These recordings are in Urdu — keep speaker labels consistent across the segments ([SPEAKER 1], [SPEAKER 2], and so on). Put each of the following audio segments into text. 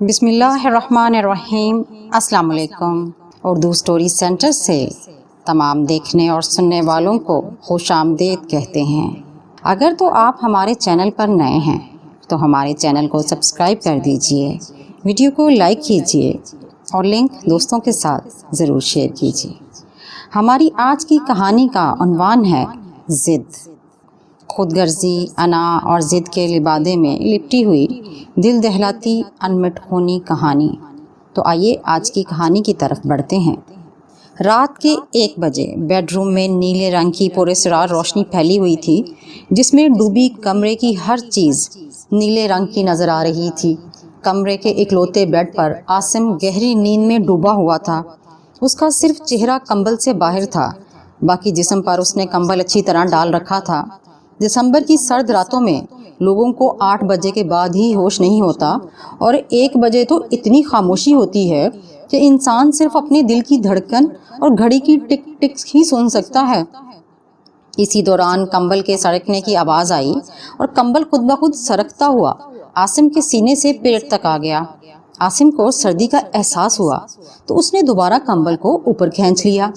[SPEAKER 1] بسم اللہ الرحمن الرحیم۔ السلام علیکم۔ اردو سٹوری سینٹر سے تمام دیکھنے اور سننے والوں کو خوش آمدید کہتے ہیں۔ اگر تو آپ ہمارے چینل پر نئے ہیں تو ہمارے چینل کو سبسکرائب کر دیجئے، ویڈیو کو لائک کیجئے اور لنک دوستوں کے ساتھ ضرور شیئر کیجئے۔ ہماری آج کی کہانی کا عنوان ہے ضد۔ خود غرضی، انا اور ضد کے لبادے میں لپٹی ہوئی دل دہلاتی انمٹ خونی کہانی۔ تو آئیے آج کی کہانی کی طرف بڑھتے ہیں۔ رات کے 1 بجے بیڈ روم میں نیلے رنگ کی پراسرار روشنی پھیلی ہوئی تھی، جس میں ڈوبی کمرے کی ہر چیز نیلے رنگ کی نظر آ رہی تھی۔ کمرے کے اکلوتے بیڈ پر عاصم گہری نیند میں ڈوبا ہوا تھا۔ اس کا صرف چہرہ کمبل سے باہر تھا، باقی جسم پر اس نے کمبل اچھی طرح ڈال رکھا تھا۔ دسمبر کی سرد راتوں میں لوگوں کو 8 بجے کے بعد ہی ہوش نہیں ہوتا، اور 1 بجے تو اتنی خاموشی ہوتی ہے کہ انسان صرف اپنے دل کی دھڑکن اور گھڑی کی ٹک ٹک ہی سن سکتا ہے۔ اسی دوران کمبل کے سرکنے کی آواز آئی اور کمبل خود بخود سرکتا ہوا عاصم کے سینے سے پیٹ تک آ گیا۔ عاصم کو سردی کا احساس ہوا تو اس نے دوبارہ کمبل کو اوپر کھینچ لیا۔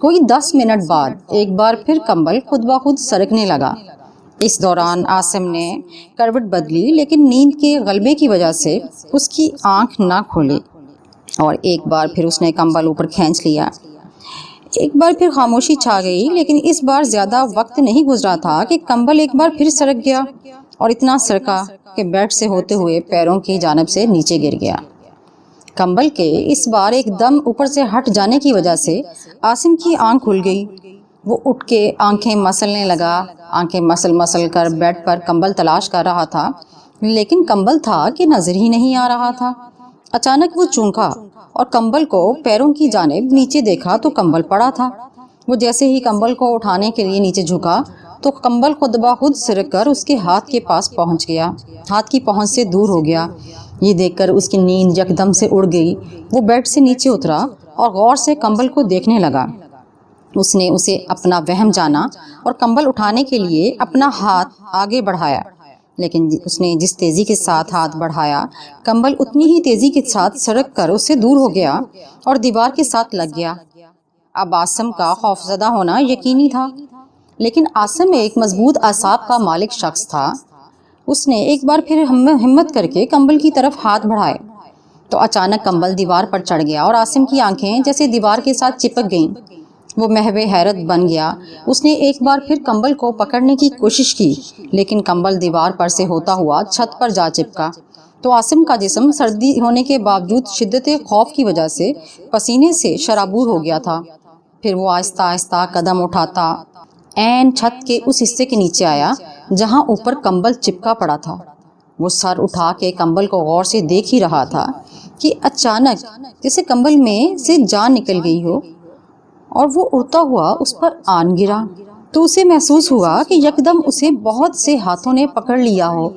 [SPEAKER 1] کوئی 10 منٹ بعد ایک بار پھر کمبل خود بخود سرکنے لگا۔ اس دوران عاصم نے کروٹ بدلی، لیکن نیند کے غلبے کی وجہ سے اس کی آنکھ نہ کھولی، اور ایک بار پھر اس نے کمبل اوپر کھینچ لیا۔ ایک بار پھر خاموشی چھا گئی، لیکن اس بار زیادہ وقت نہیں گزرا تھا کہ کمبل ایک بار پھر سرک گیا، اور اتنا سرکا کہ بیڈ سے ہوتے ہوئے پیروں کی جانب سے نیچے گر گیا۔ کمبل کے اس بار ایک دم اوپر سے ہٹ جانے کی وجہ سے عاصم کی آنکھ کھل گئی۔ وہ اٹھ کے آنکھیں مسلنے لگا، آنکھیں مسل کر بیڈ پر کمبل تلاش کر رہا تھا، لیکن کمبل تھا کہ نظر ہی نہیں آ رہا تھا۔ اچانک وہ چونکا اور کمبل کو پیروں کی جانب نیچے دیکھا تو کمبل پڑا تھا۔ وہ جیسے ہی کمبل کو اٹھانے کے لیے نیچے جھکا تو کمبل خود بخود سرک کر اس کے ہاتھ کے پاس پہنچ گیا، ہاتھ کی پہنچ سے دور ہو گیا۔ یہ دیکھ کر اس کی نیند یکدم سے اڑ گئی۔ وہ بیڈ سے نیچے اترا اور غور سے کمبل کو دیکھنے لگا۔ اس نے اسے اپنا وہم جانا اور کمبل اٹھانے کے لیے اپنا ہاتھ آگے بڑھایا، لیکن اس نے جس تیزی کے ساتھ ہاتھ بڑھایا، کمبل اتنی ہی تیزی کے ساتھ سرک کر اس سے دور ہو گیا اور دیوار کے ساتھ لگ گیا۔ اب عاصم کا خوفزدہ ہونا یقینی تھا، لیکن عاصم ایک مضبوط اعصاب کا مالک شخص تھا۔ اس نے ایک بار پھر ہمت کر کے کمبل کی طرف ہاتھ بڑھائے تو اچانک کمبل دیوار پر چڑھ گیا اور عاصم کی آنکھیں جیسے دیوار کے ساتھ چپک گئیں۔ وہ محو حیرت بن گیا۔ اس نے ایک بار پھر کمبل کو پکڑنے کی کوشش کی، لیکن کمبل دیوار پر سے ہوتا ہوا چھت پر جا چپکا تو عاصم کا جسم سردی ہونے کے باوجود شدت خوف کی وجہ سے پسینے سے شرابور ہو گیا تھا۔ پھر وہ آہستہ آہستہ قدم اٹھاتا عین چھت کے اس حصے کے نیچے آیا جہاں اوپر کمبل چپکا پڑا تھا۔ وہ سر اٹھا کے کمبل کو غور سے دیکھ ہی رہا تھا کہ اچانک جیسے کمبل میں سے جان نکل گئی ہو اور وہ اڑتا ہوا اس پر آن گرا، تو اسے محسوس ہوا کہ یکدم اسے بہت سے ہاتھوں نے پکڑ لیا ہو۔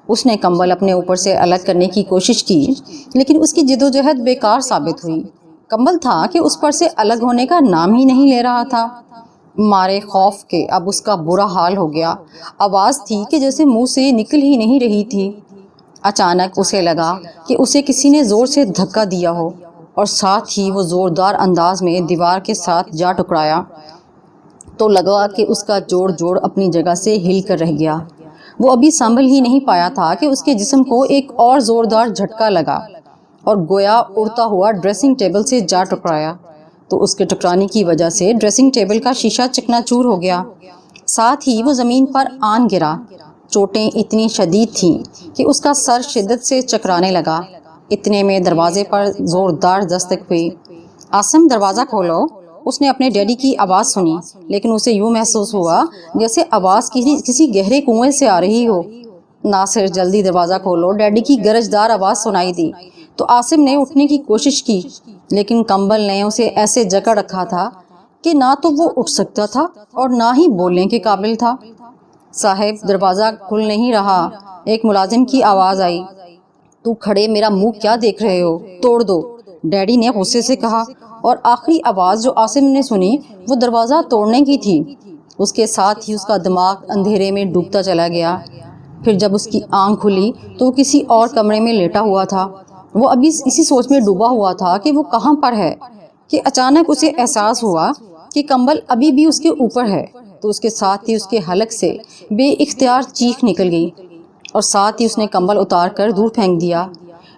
[SPEAKER 1] اس نے کمبل اپنے اوپر سے الگ کرنے کی کوشش کی، لیکن اس کی جدوجہد بیکار ثابت ہوئی۔ کمبل تھا کہ اس پر سے الگ ہونے کا نام ہی نہیں لے رہا تھا۔ مارے خوف کے اب اس کا برا حال ہو گیا۔ آواز تھی کہ جیسے منہ سے نکل ہی نہیں رہی تھی۔ اچانک اسے لگا کہ اسے کسی نے زور سے دھکا دیا ہو، اور ساتھ ہی وہ زوردار انداز میں دیوار کے ساتھ جا ٹکرایا تو لگا کہ اس کا جوڑ اپنی جگہ سے ہل کر رہ گیا۔ وہ ابھی سنبھل ہی نہیں پایا تھا کہ اس کے جسم کو ایک اور زوردار جھٹکا لگا اور گویا اڑتا ہوا ڈریسنگ ٹیبل سے جا ٹکرایا، تو اس کے ٹکرانے کی وجہ سے ڈریسنگ ٹیبل کا شیشہ چکنا چور ہو گیا۔ ساتھ ہی وہ زمین پر آن گرا۔ چوٹیں اتنی شدید تھیں کہ اس کا سر شدت سے چکرانے لگا۔ اتنے میں دروازے پر زوردار دستک ہوئی۔ عاصم، دروازہ کھولو۔ اس نے اپنے ڈیڈی کی آواز سنی، لیکن اسے یوں محسوس ہوا جیسے آواز کسی گہرے کنویں سے آ رہی ہو۔ ناصر، جلدی دروازہ کھولو، ڈیڈی کی گرجدار آواز سنائی دی۔ تو عاصم نے اٹھنے کی کوشش کی، لیکن کمبل نے اسے ایسے جکڑ رکھا تھا کہ نہ تو وہ اٹھ سکتا تھا اور نہ ہی بولنے کے قابل تھا۔ صاحب، دروازہ کھل نہیں رہا، ایک ملازم کی آواز آئی۔ تو کھڑے میرا منہ کیا دیکھ رہے ہو، توڑ دو، ڈیڈی نے غصے سے کہا، اور آخری آواز جو عاصم نے سنی وہ دروازہ توڑنے کی تھی۔ اس کے ساتھ ہی اس کا دماغ اندھیرے میں ڈوبتا چلا گیا۔ پھر جب اس کی آنکھ کھلی تو وہ کسی اور کمرے میں لیٹا ہوا تھا۔ وہ ابھی اسی سوچ میں ڈوبا ہوا تھا کہ وہ کہاں پر ہے کہ اچانک اسے احساس ہوا کہ کمبل ابھی بھی اس کے اوپر ہے، تو اس کے ساتھ ہی اس کے حلق سے بے اختیار چیخ نکل گئی اور ساتھ ہی اس نے کمبل اتار کر دور پھینک دیا۔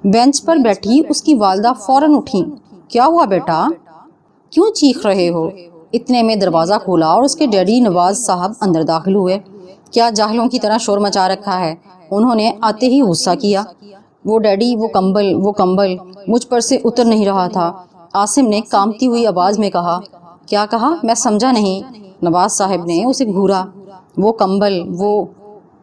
[SPEAKER 1] بینچ پر بیٹھی اس کی والدہ فوراً اٹھی۔ کیا ہوا بیٹا؟ کیوں چیخ رہے ہو؟ اتنے میں دروازہ کھولا اور اس کے ڈیڈی نواز صاحب اندر داخل ہوئے۔ کیا جاہلوں کی طرح شور مچا رکھا ہے؟ انہوں نے آتے ہی غصہ کیا۔ وہ ڈیڈی، وہ کمبل مجھ پر سے اتر نہیں رہا تھا، عاصم نے کامتی ہوئی آواز میں کہا۔ کیا کہا؟ میں سمجھا نہیں۔ نواز صاحب نے اسے گھورا۔ وہ کمبل،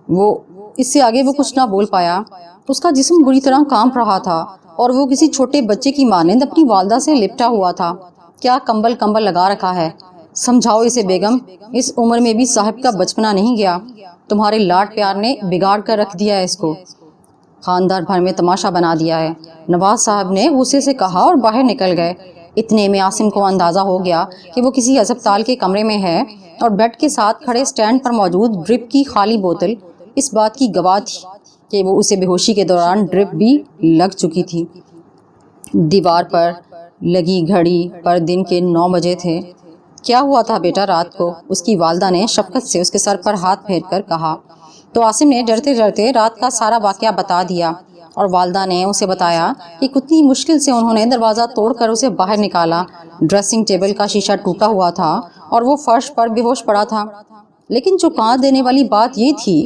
[SPEAKER 1] وہ اس سے آگے وہ کچھ نہ بول پایا۔ اس کا جسم بری طرح کانپ رہا تھا اور وہ کسی چھوٹے بچے کی مانند اپنی والدہ سے لپٹا ہوا تھا۔ کیا کمبل لگا رکھا ہے؟ سمجھاؤ اسے بیگم، اس عمر میں بھی صاحب کا بچپنا نہیں گیا، تمہارے لاڈ پیار نے بگاڑ کر رکھ دیا ہے اس کو، خاندان بھر میں تماشا بنا دیا ہے، نواز صاحب نے غصے سے کہا اور باہر نکل گئے۔ اتنے میں عاصم کو اندازہ ہو گیا کہ وہ کسی ہسپتال کے کمرے میں ہے اور بیڈ کے ساتھ کھڑے سٹینڈ پر موجود ڈرپ کی خالی بوتل اس بات کی گواہ تھی کہ وہ اسے بے ہوشی کے دوران ڈرپ بھی لگ چکی تھی۔ دیوار پر لگی گھڑی پر دن کے 9 بجے تھے۔ کیا ہوا تھا بیٹا رات کو؟ اس کی والدہ نے شفقت سے اس کے سر پر ہاتھ پھیر کر کہا تو عاصم نے ڈرتے ڈرتے رات کا سارا واقعہ بتا دیا اور والدہ نے اسے بتایا کہ کتنی مشکل سے انہوں نے دروازہ توڑ کر اسے باہر نکالا۔ ڈریسنگ ٹیبل کا شیشہ ٹوٹا ہوا تھا اور وہ فرش پر بے ہوش پڑا تھا، لیکن چونکا دینے والی بات یہ تھی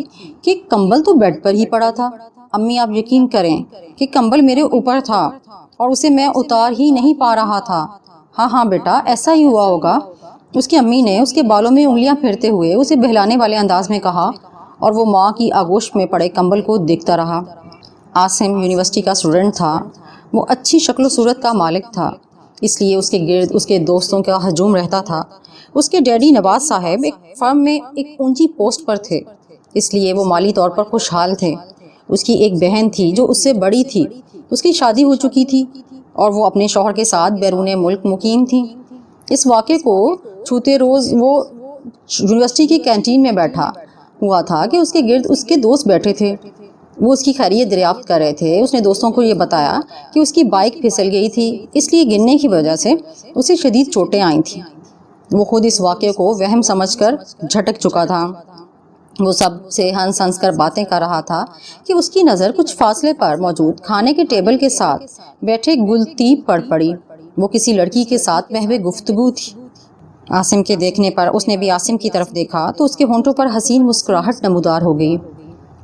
[SPEAKER 1] کہ کمبل تو بیڈ پر ہی پڑا تھا۔ امی آپ یقین کریں کہ کمبل میرے اوپر تھا اور اسے میں اتار ہی نہیں پا رہا تھا۔ ہاں بیٹا ایسا ہی ہوا ہوگا، اس کی امی نے اس کے بالوں میں انگلیاں پھیرتے ہوئے اسے بہلانے والے انداز میں کہا اور وہ ماں کی آغوش میں پڑے کمبل کو دیکھتا رہا۔ عاصم یونیورسٹی کا اسٹوڈنٹ تھا، وہ اچھی شکل و صورت کا مالک تھا، اس لیے اس کے گرد اس کے دوستوں کا ہجوم رہتا تھا۔ اس کے ڈیڈی نواز صاحب ایک فرم میں ایک اونچی پوسٹ پر تھے، اس لیے وہ مالی طور پر خوشحال تھے۔ اس کی ایک بہن تھی جو اس سے بڑی تھی، اس کی شادی ہو چکی تھی اور وہ اپنے شوہر کے ساتھ بیرون ملک مقیم تھی۔ اس واقعے کو چھوتے روز وہ یونیورسٹی کی کینٹین میں بیٹھا ہوا تھا کہ اس کے گرد اس کے دوست بیٹھے تھے، وہ اس کی خیریت دریافت کر رہے تھے۔ اس نے دوستوں کو یہ بتایا کہ اس کی بائک پھسل گئی تھی، اس لیے گرنے کی وجہ سے اسے شدید چوٹیں آئی تھیں۔ وہ خود اس واقعے کو وہم سمجھ کر جھٹک چکا تھا۔ وہ سب سے ہنس کر باتیں کر رہا تھا کہ اس کی نظر کچھ فاصلے پر موجود کھانے کے ٹیبل کے ساتھ بیٹھے گلتیب پر پڑی۔ وہ کسی لڑکی کے ساتھ محو گفتگو تھی۔ عاصم کے دیکھنے پر اس نے بھی عاصم کی طرف دیکھا تو اس کے ہونٹوں پر حسین مسکراہٹ نمودار ہو گئی۔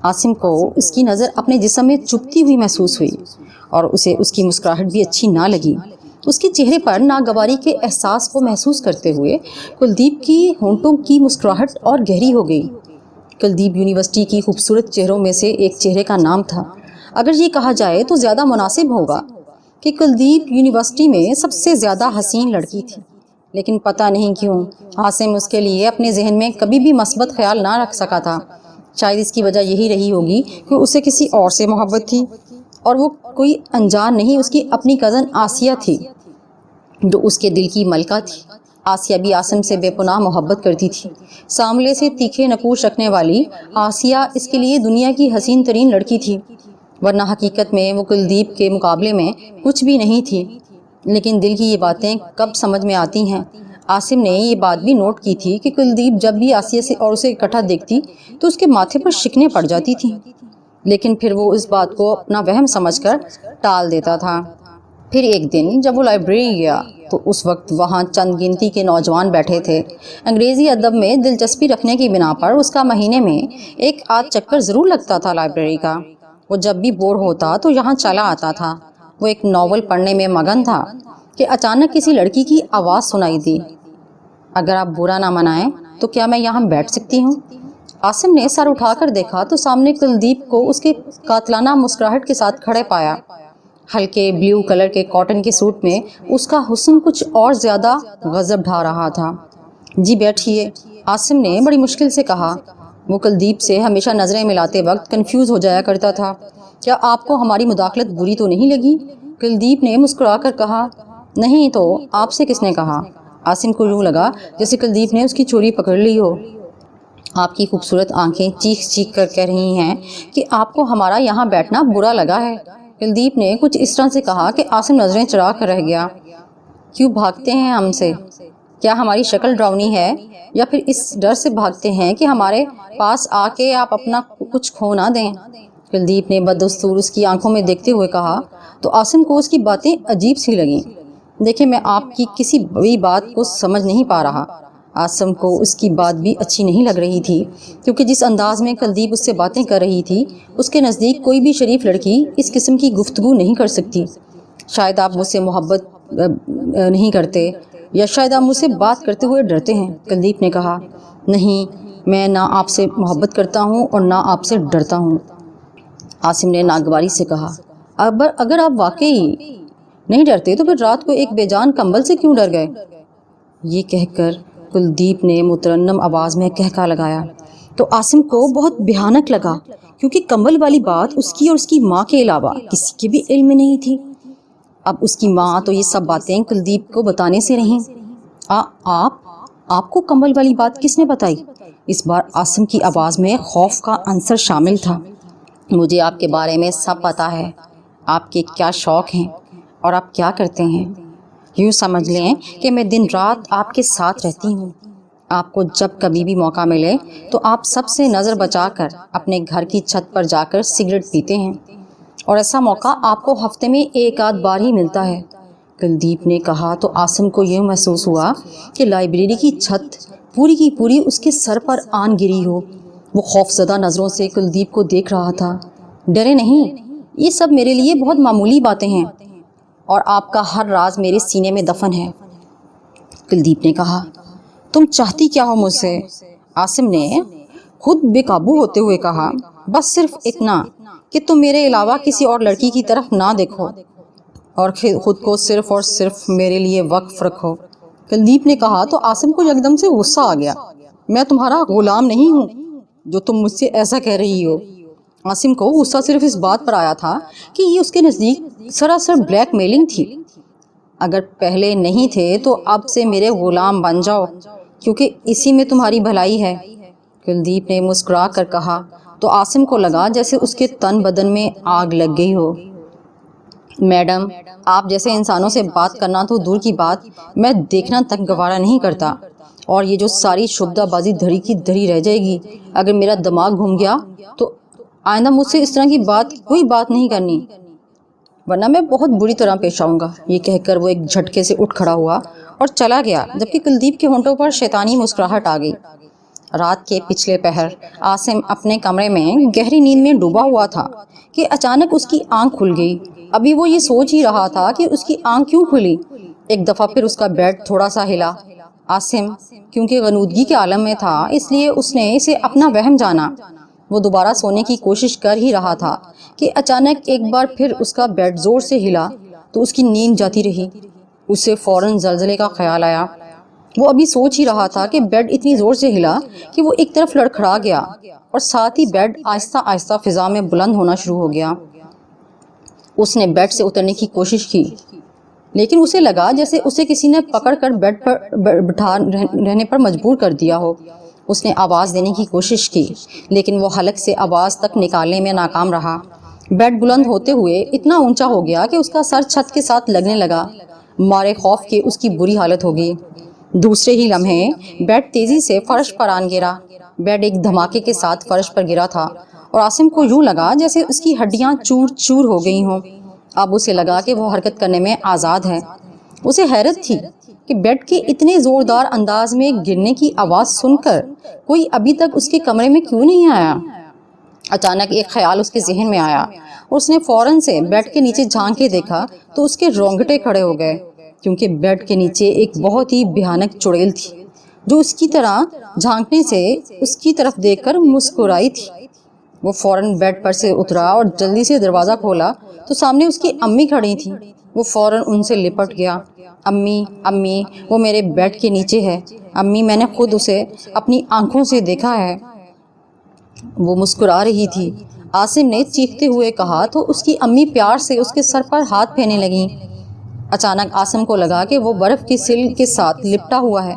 [SPEAKER 1] عاصم کو اس کی نظر اپنے جسم میں چبھتی ہوئی محسوس ہوئی اور اسے اس کی مسکراہٹ بھی اچھی نہ لگی۔ اس کے چہرے پر ناگواری کے احساس کو محسوس کرتے ہوئے کلدیپ کی ہونٹوں کی مسکراہٹ اور گہری ہو گئی۔ کلدیپ یونیورسٹی کی خوبصورت چہروں میں سے ایک چہرے کا نام تھا۔ اگر یہ کہا جائے تو زیادہ مناسب ہوگا کہ کلدیپ یونیورسٹی میں سب سے زیادہ حسین لڑکی تھی، لیکن پتہ نہیں کیوں عاصم اس کے لیے اپنے ذہن میں کبھی بھی مثبت خیال نہ رکھ سکا تھا۔ شاید اس کی وجہ یہی رہی ہوگی کہ اسے کسی اور سے محبت تھی، اور وہ کوئی انجان نہیں، اس کی اپنی کزن آسیہ تھی جو اس کے دل کی ملکہ تھی۔ آسیہ بھی عاصم سے بے پناہ محبت کرتی تھی۔ سامنے سے تیکھے نقوش رکھنے والی آسیہ اس کے لیے دنیا کی حسین ترین لڑکی تھی، ورنہ حقیقت میں وہ کلدیپ کے مقابلے میں کچھ بھی نہیں تھی۔ لیکن دل کی یہ باتیں کب سمجھ میں آتی ہیں۔ عاصم نے یہ بات بھی نوٹ کی تھی کہ کلدیپ جب بھی آسیہ سے اور اسے اکٹھا دیکھتی تو اس کے ماتھے پر شکنیں پڑ جاتی تھیں، لیکن پھر وہ اس بات کو اپنا وہم سمجھ کر ٹال دیتا تھا۔ پھر ایک دن جب وہ لائبریری گیا تو اس وقت وہاں چند گنتی کے نوجوان بیٹھے تھے۔ انگریزی ادب میں دلچسپی رکھنے کی بنا پر اس کا مہینے میں ایک آدھ چکر ضرور لگتا تھا لائبریری کا۔ وہ جب بھی بور ہوتا تو یہاں چلا آتا تھا۔ وہ ایک ناول پڑھنے میں مگن تھا کہ اچانک کسی لڑکی کی آواز سنائی دی، اگر آپ برا نہ منائیں تو کیا میں یہاں بیٹھ سکتی ہوں؟ عاصم نے سر اٹھا کر دیکھا تو سامنے کلدیپ کو اس کے قاتلانہ مسکراہٹ کے ساتھ کھڑے پایا۔ ہلکے بلیو کلر کے کاٹن کے سوٹ میں اس کا حسن کچھ اور زیادہ غضب ڈھا رہا تھا۔ جی بیٹھیے، عاصم نے بڑی مشکل سے کہا۔ وہ کلدیپ سے ہمیشہ نظریں ملاتے وقت کنفیوز ہو جایا کرتا تھا۔ کیا آپ کو ہماری مداخلت بری تو نہیں لگی؟ کلدیپ نے مسکرا کر کہا۔ نہیں تو آپ سے کس نے کہا؟ عاصم کو یوں لگا جیسے کلدیپ نے اس کی چوری پکڑ لی ہو۔ آپ کی خوبصورت آنکھیں چیخ چیخ کر کہہ رہی ہیں کہ آپ کو ہمارا یہاں بیٹھنا برا لگا ہے۔ کلدیپ نے کچھ اس طرح سے کہا کہ عاصم نظریں چرا کر رہ گیا۔ کیوں بھاگتے ہیں ہم سے؟ کیا ہماری شکل ڈراؤنی ہے یا پھر اس ڈر سے بھاگتے ہیں کہ ہمارے پاس آ کے آپ اپنا کچھ کھو نہ دیں؟ کلدیپ نے بددستور اس کی آنکھوں میں دیکھتے ہوئے کہا تو عاصم کو اس کی باتیں عجیب سی لگیں۔ دیکھیں، میں آپ کی کسی بھی بات کو سمجھ نہیں پا رہا۔ عاصم کو اس کی بات بھی اچھی نہیں لگ رہی تھی، کیونکہ جس انداز میں کلدیپ اس سے باتیں کر رہی تھی اس کے نزدیک کوئی بھی شریف لڑکی اس قسم کی گفتگو نہیں کر سکتی۔ شاید آپ مجھ سے محبت نہیں کرتے، یا شاید آپ مجھ سے بات کرتے ہوئے ڈرتے ہیں، کلدیپ نے کہا۔ نہیں، میں نہ آپ سے محبت کرتا ہوں اور نہ آپ سے ڈرتا ہوں، عاصم نے ناگواری سے کہا۔ اگر آپ واقعی نہیں ڈرتے تو پھر رات کو ایک بے جان کمبل سے کیوں ڈر گئے؟ یہ کہہ کر کلدیپ نے مترنم آواز میں کہکا لگایا تو عاصم کو بہت بھیانک لگا، کیونکہ کمبل والی بات اس کی اور اس کی ماں کے علاوہ کسی کے بھی علم میں نہیں تھی۔ اب اس کی ماں تو یہ سب باتیں کلدیپ کو بتانے سے رہیں۔ آپ کو کمبل والی بات کس نے بتائی؟ اس بار عاصم کی آواز میں خوف کا عنصر شامل تھا۔ مجھے آپ کے بارے میں سب پتا ہے، آپ کے کیا شوق ہیں اور آپ کیا کرتے ہیں۔ یوں سمجھ لیں کہ میں دن رات آپ کے ساتھ رہتی ہوں۔ آپ کو جب کبھی بھی موقع ملے تو آپ سب سے نظر بچا کر اپنے گھر کی چھت پر جا کر سگریٹ پیتے ہیں، اور ایسا موقع آپ کو ہفتے میں ایک آدھ بار ہی ملتا ہے، کلدیپ نے کہا۔ تو عاصم کو یہ محسوس ہوا کہ لائبریری کی چھت پوری کی پوری اس کے سر پر آن گری ہو۔ وہ خوفزدہ نظروں سے کلدیپ کو دیکھ رہا تھا۔ ڈرے نہیں، یہ سب میرے لیے بہت معمولی باتیں ہیں، اور آپ کا ہر راز میرے سینے میں دفن ہے، کلدیپ نے کہا۔ تم چاہتی کیا ہو مجھ سے؟ عاصم نے خود بے قابو ہوتے ہوئے کہا۔ بس صرف اتنا کہ تم میرے علاوہ کسی اور لڑکی کی طرف نہ دیکھو اور خود کو صرف اور صرف میرے لیے وقف رکھو، کلدیپ نے کہا۔ تو عاصم کو یکدم سے غصہ آ گیا۔ میں تمہارا غلام نہیں ہوں جو تم مجھ سے ایسا کہہ رہی ہو۔ عاصم کو غصہ صرف اس بات پر آیا تھا کہ یہ اس کے نزدیک سراسر بلیک میلنگ تھی۔ اگر پہلے نہیں تھے تو اب سے میرے غلام بن جاؤ، کیونکہ اسی میں تمہاری بھلائی ہے، کلدیپ نے مسکرا کر کہا۔ تو عاصم کو لگا جیسے اس کے تن بدن میں آگ لگ گئی ہو۔ میڈم، آپ جیسے انسانوں سے بات کرنا تو دور کی بات میں دیکھنا تک گوارا نہیں کرتا، اور یہ جو ساری شبدہ بازی دھری کی دھری رہ جائے گی۔ اگر میرا دماغ گھوم گیا تو آئندہ مجھ سے اس طرح کی کوئی بات نہیں کرنی، ورنہ میں بہت بری طرح پیش آؤں گا۔ یہ کہہ کر وہ ایک جھٹکے سے اٹھ کھڑا ہوا اور چلا گیا، جبکہ کلدیپ کے ہونٹوں پر شیطانی مسکراہٹ آ گئی۔ رات کے پچھلے پہر عاصم اپنے کمرے میں گہری نیند میں ڈوبا ہوا تھا کہ اچانک اس کی آنکھ کھل گئی۔ ابھی وہ یہ سوچ ہی رہا تھا کہ اس کی آنکھ کیوں کھلی، ایک دفعہ پھر اس کا بیڈ تھوڑا سا ہلا۔ عاصم کیونکہ غنودگی کے عالم میں تھا، اس لیے اس نے اسے اپنا وہم جانا۔ وہ دوبارہ سونے کی کوشش کر ہی رہا تھا کہ اچانک ایک بار پھر اس کا بیڈ زور سے ہلا تو اس کی نیند جاتی رہی۔ اسے فوراً زلزلے کا خیال آیا۔ وہ ابھی سوچ ہی رہا تھا کہ بیڈ اتنی زور سے ہلا کہ وہ ایک طرف لڑکھڑا گیا، اور ساتھ ہی بیڈ آہستہ آہستہ فضا میں بلند ہونا شروع ہو گیا۔ اس نے بیڈ سے اترنے کی کوشش کی، لیکن اسے لگا جیسے اسے کسی نے پکڑ کر بیڈ پر بٹھا رہنے پر مجبور کر دیا ہو۔ اس نے آواز دینے کی کوشش کی، لیکن وہ حلق سے آواز تک نکالنے میں ناکام رہا۔ بیڈ بلند ہوتے ہوئے اتنا اونچا ہو گیا کہ اس کا سر چھت کے ساتھ لگنے لگا۔ مارے خوف کے اس کی بری حالت ہو گئی۔ دوسرے ہی لمحے بیڈ تیزی سے فرش پر آن گرا۔ بیڈ ایک دھماکے کے ساتھ فرش پر گرا تھا، اور عاصم کو یوں لگا جیسے اس کی ہڈیاں چور چور ہو گئی ہوں۔ اب اسے لگا کہ وہ حرکت کرنے میں آزاد ہے۔ اسے حیرت تھی کہ بیڈ کے اتنے زوردار انداز میں گرنے کی آواز سن کر کوئی ابھی تک اس کے کمرے میں کیوں نہیں آیا۔ اچانک ایک خیال اس کے ذہن میں آیا، اور اس نے فوراً سے بیڈ کے نیچے جھانک کے دیکھا تو اس کے رونگٹے کھڑے ہو گئے، کیونکہ بیڈ کے نیچے ایک بہت ہی بھیانک چڑیل تھی جو اس کی طرح جھانکنے سے اس کی طرف دیکھ کر مسکرائی تھی۔ وہ فوراً بیڈ پر سے اترا اور جلدی سے دروازہ کھولا تو سامنے اس کی امی کھڑی تھی۔ وہ فوراً ان سے لپٹ گیا۔ امی امی، وہ میرے بیڈ کے نیچے ہے، امی میں نے خود اسے اپنی آنکھوں سے دیکھا ہے۔ وہ مسکرا رہی تھی، عاصم نے چیختے ہوئے کہا تو اس کی امی پیار سے اس کے سر پر ہاتھ پھیرنے لگیں۔ اچانک عاصم کو لگا کہ وہ برف کی سل کے ساتھ لپٹا ہوا ہے،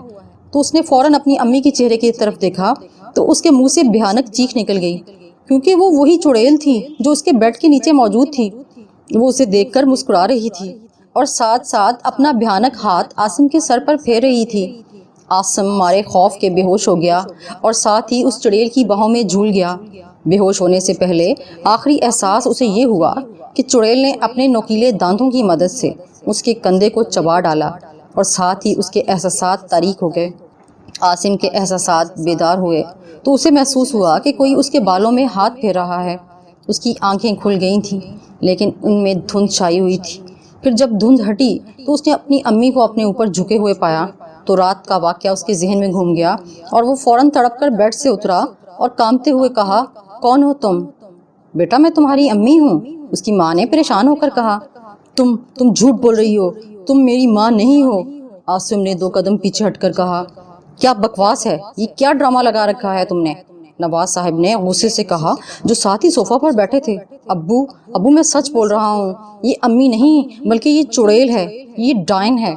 [SPEAKER 1] تو اس نے فوراً اپنی امی کے چہرے کی طرف دیکھا تو اس کے منہ سے بھیانک چیخ نکل گئی، کیونکہ وہ وہی چڑیل تھی جو اس کے بیڈ کے نیچے موجود تھی۔ وہ اسے دیکھ کر مسکرا رہی تھی اور ساتھ ساتھ اپنا بھیانک ہاتھ عاصم کے سر پر پھیر رہی تھی۔ عاصم مارے خوف کے بے ہوش ہو گیا اور ساتھ ہی اس چڑیل کی باہوں میں جھول گیا۔ بے ہوش ہونے سے پہلے آخری احساس اسے یہ ہوا کہ چڑیل نے اپنے نوکیلے دانتوں کی مدد سے اس کے کندھے کو چبا ڈالا اور ساتھ ہی اس کے احساسات تاریک ہو گئے۔ عاصم کے احساسات بیدار ہوئے تو اسے محسوس ہوا کہ کوئی اس کے بالوں میں ہاتھ پھیر رہا ہے۔ اس کی آنکھیں کھل گئی تھیں لیکن ان میں دھند چھائی ہوئی تھی۔ پھر جب دھند ہٹی تو اس نے اپنی امی کو اپنے اوپر جھکے ہوئے پایا تو رات کا واقعہ اس کے ذہن میں گھوم گیا اور وہ فوراً تڑپ کر بیڈ سے اترا اور کانپتے ہوئے کہا، کون ہو تم؟ بیٹا میں تمہاری امی ہوں۔ اس کی ماں نے پریشان ہو کر کہا، تم جھوٹ بول رہی ہو، تم میری ماں نہیں ہو۔ عاصم نے 2 قدم پیچھے ہٹ کر کہا، کیا بکواس ہے، یہ کیا ڈرامہ لگا رکھا ہے تم نے؟ نواز صاحب نے غصے سے کہا جو ساتھ ہی صوفہ پر بیٹھے تھے، ابو میں سچ بول رہا ہوں، یہ امی نہیں بلکہ یہ چڑیل ہے، یہ ڈائن ہے۔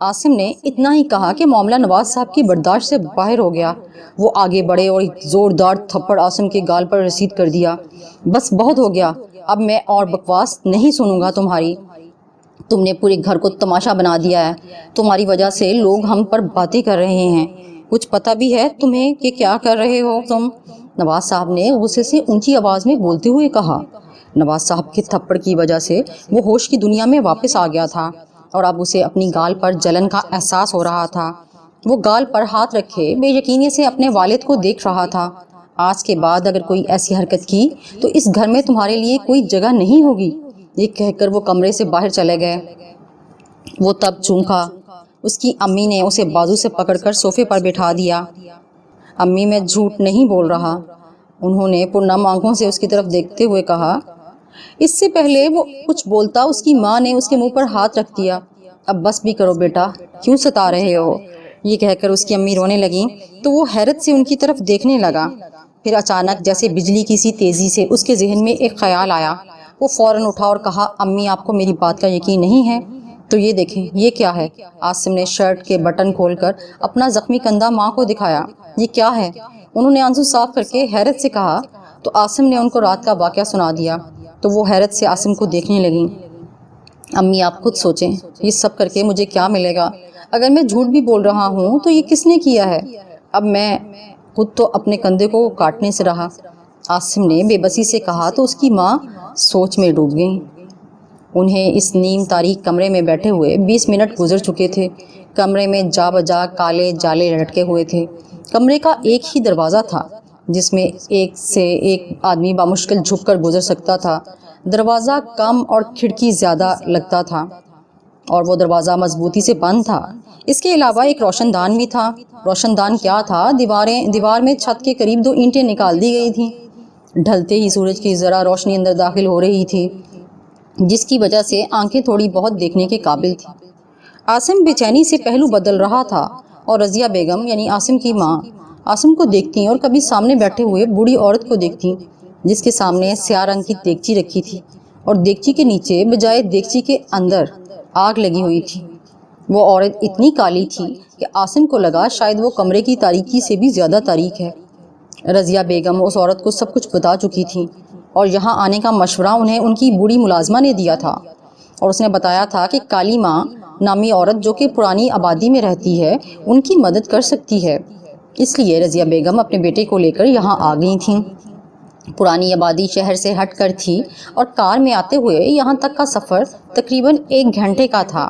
[SPEAKER 1] عاصم نے اتنا ہی کہا کہ معاملہ نواز صاحب کی برداشت سے باہر ہو گیا۔ وہ آگے بڑھے اور ایک زوردار تھپڑ عاصم کے گال پر رسید کر دیا۔ بس بہت ہو گیا، اب میں اور بکواس نہیں سنوں گا تمہاری۔ تم نے پورے گھر کو تماشا بنا دیا ہے، تمہاری وجہ سے لوگ ہم پر باتیں کر رہے ہیں۔ کچھ پتہ بھی ہے تمہیں کہ کیا کر رہے ہو تم؟ نواز صاحب نے غصے سے اونچی آواز میں بولتے ہوئے کہا۔ نواز صاحب کے تھپڑ کی وجہ سے وہ ہوش کی دنیا میں واپس آ گیا تھا اور اب اسے اپنی گال پر جلن کا احساس ہو رہا تھا۔ وہ گال پر ہاتھ رکھے بے یقینی سے اپنے والد کو دیکھ رہا تھا۔ آج کے بعد اگر کوئی ایسی حرکت کی تو اس گھر میں تمہارے لیے کوئی جگہ نہیں ہوگی، یہ کہہ کر وہ کمرے سے باہر چلے گئے۔ وہ تب چونکا۔ اس کی امی نے اسے بازو سے پکڑ کر صوفے پر بٹھا دیا۔ امی میں جھوٹ نہیں بول رہا، انہوں نے پرنم آنکھوں سے اس کی طرف دیکھتے ہوئے کہا۔ اس سے پہلے وہ کچھ بولتا اس کی ماں نے اس کے منہ پر ہاتھ رکھ دیا۔ اب بس بھی کرو بیٹا، کیوں ستا رہے ہو؟ یہ کہہ کر اس کی امی رونے لگیں تو وہ حیرت سے ان کی طرف دیکھنے لگا۔ پھر اچانک جیسے بجلی کی سی تیزی سے اس کے ذہن میں ایک خیال آیا۔ وہ فوراً اٹھا اور کہا، امی آپ کو میری بات کا یقین نہیں ہے تو یہ دیکھیں یہ کیا ہے؟ عاصم نے شرٹ کے بٹن کھول کر اپنا زخمی کندھا ماں کو دکھایا۔ یہ کیا ہے؟ انہوں نے آنسو صاف کر کے حیرت سے کہا تو عاصم نے ان کو رات کا واقعہ سنا دیا تو وہ حیرت سے عاصم کو دیکھنے لگیں۔ امی آپ خود سوچیں، یہ سب کر کے مجھے کیا ملے گا؟ اگر میں جھوٹ بھی بول رہا ہوں تو یہ کس نے کیا ہے؟ اب میں خود تو اپنے کندھے کو کاٹنے سے رہا۔ عاصم نے بے بسی سے کہا تو اس کی ماں سوچ میں ڈوب گئیں۔ انہیں اس نیم تاریک کمرے میں بیٹھے ہوئے 20 منٹ گزر چکے تھے۔ کمرے میں جا بجا کالے جالے لٹکے ہوئے تھے۔ کمرے کا ایک ہی دروازہ تھا جس میں ایک سے ایک آدمی بامشکل جھک کر گزر سکتا تھا۔ دروازہ کم اور کھڑکی زیادہ لگتا تھا اور وہ دروازہ مضبوطی سے بند تھا۔ اس کے علاوہ ایک روشن دان بھی تھا۔ روشن دان کیا تھا؟ دیوار میں چھت کے قریب 2 اینٹیں نکال دی گئی تھیں۔ ڈھلتے ہی سورج کی ذرا روشنی اندر داخل ہو رہی تھی جس کی وجہ سے آنکھیں تھوڑی بہت دیکھنے کے قابل تھیں۔ عاصم بے چینی سے پہلو بدل رہا تھا اور رضیہ بیگم یعنی عاصم کی ماں عاصم کو دیکھتی اور کبھی سامنے بیٹھے ہوئے بوڑھی عورت کو دیکھتی جس کے سامنے سیاہ رنگ کی دیگچی رکھی تھی اور دیگچی کے نیچے بجائے دیگچی کے اندر آگ لگی ہوئی تھی۔ وہ عورت اتنی کالی تھی کہ عاصم کو لگا شاید وہ کمرے کی تاریکی سے بھی زیادہ تاریک ہے۔ رضیہ بیگم اس عورت کو سب کچھ بتا چکی تھی اور یہاں آنے کا مشورہ انہیں ان کی بوڑھی ملازمہ نے دیا تھا اور اس نے بتایا تھا کہ کالی ماں نامی عورت جو کہ پرانی آبادی میں رہتی ہے ان کی مدد کر سکتی ہے۔ اس لیے رضیہ بیگم اپنے بیٹے کو لے کر یہاں آ گئی تھیں۔ پرانی آبادی شہر سے ہٹ کر تھی اور کار میں آتے ہوئے یہاں تک کا سفر تقریباً 1 گھنٹے کا تھا۔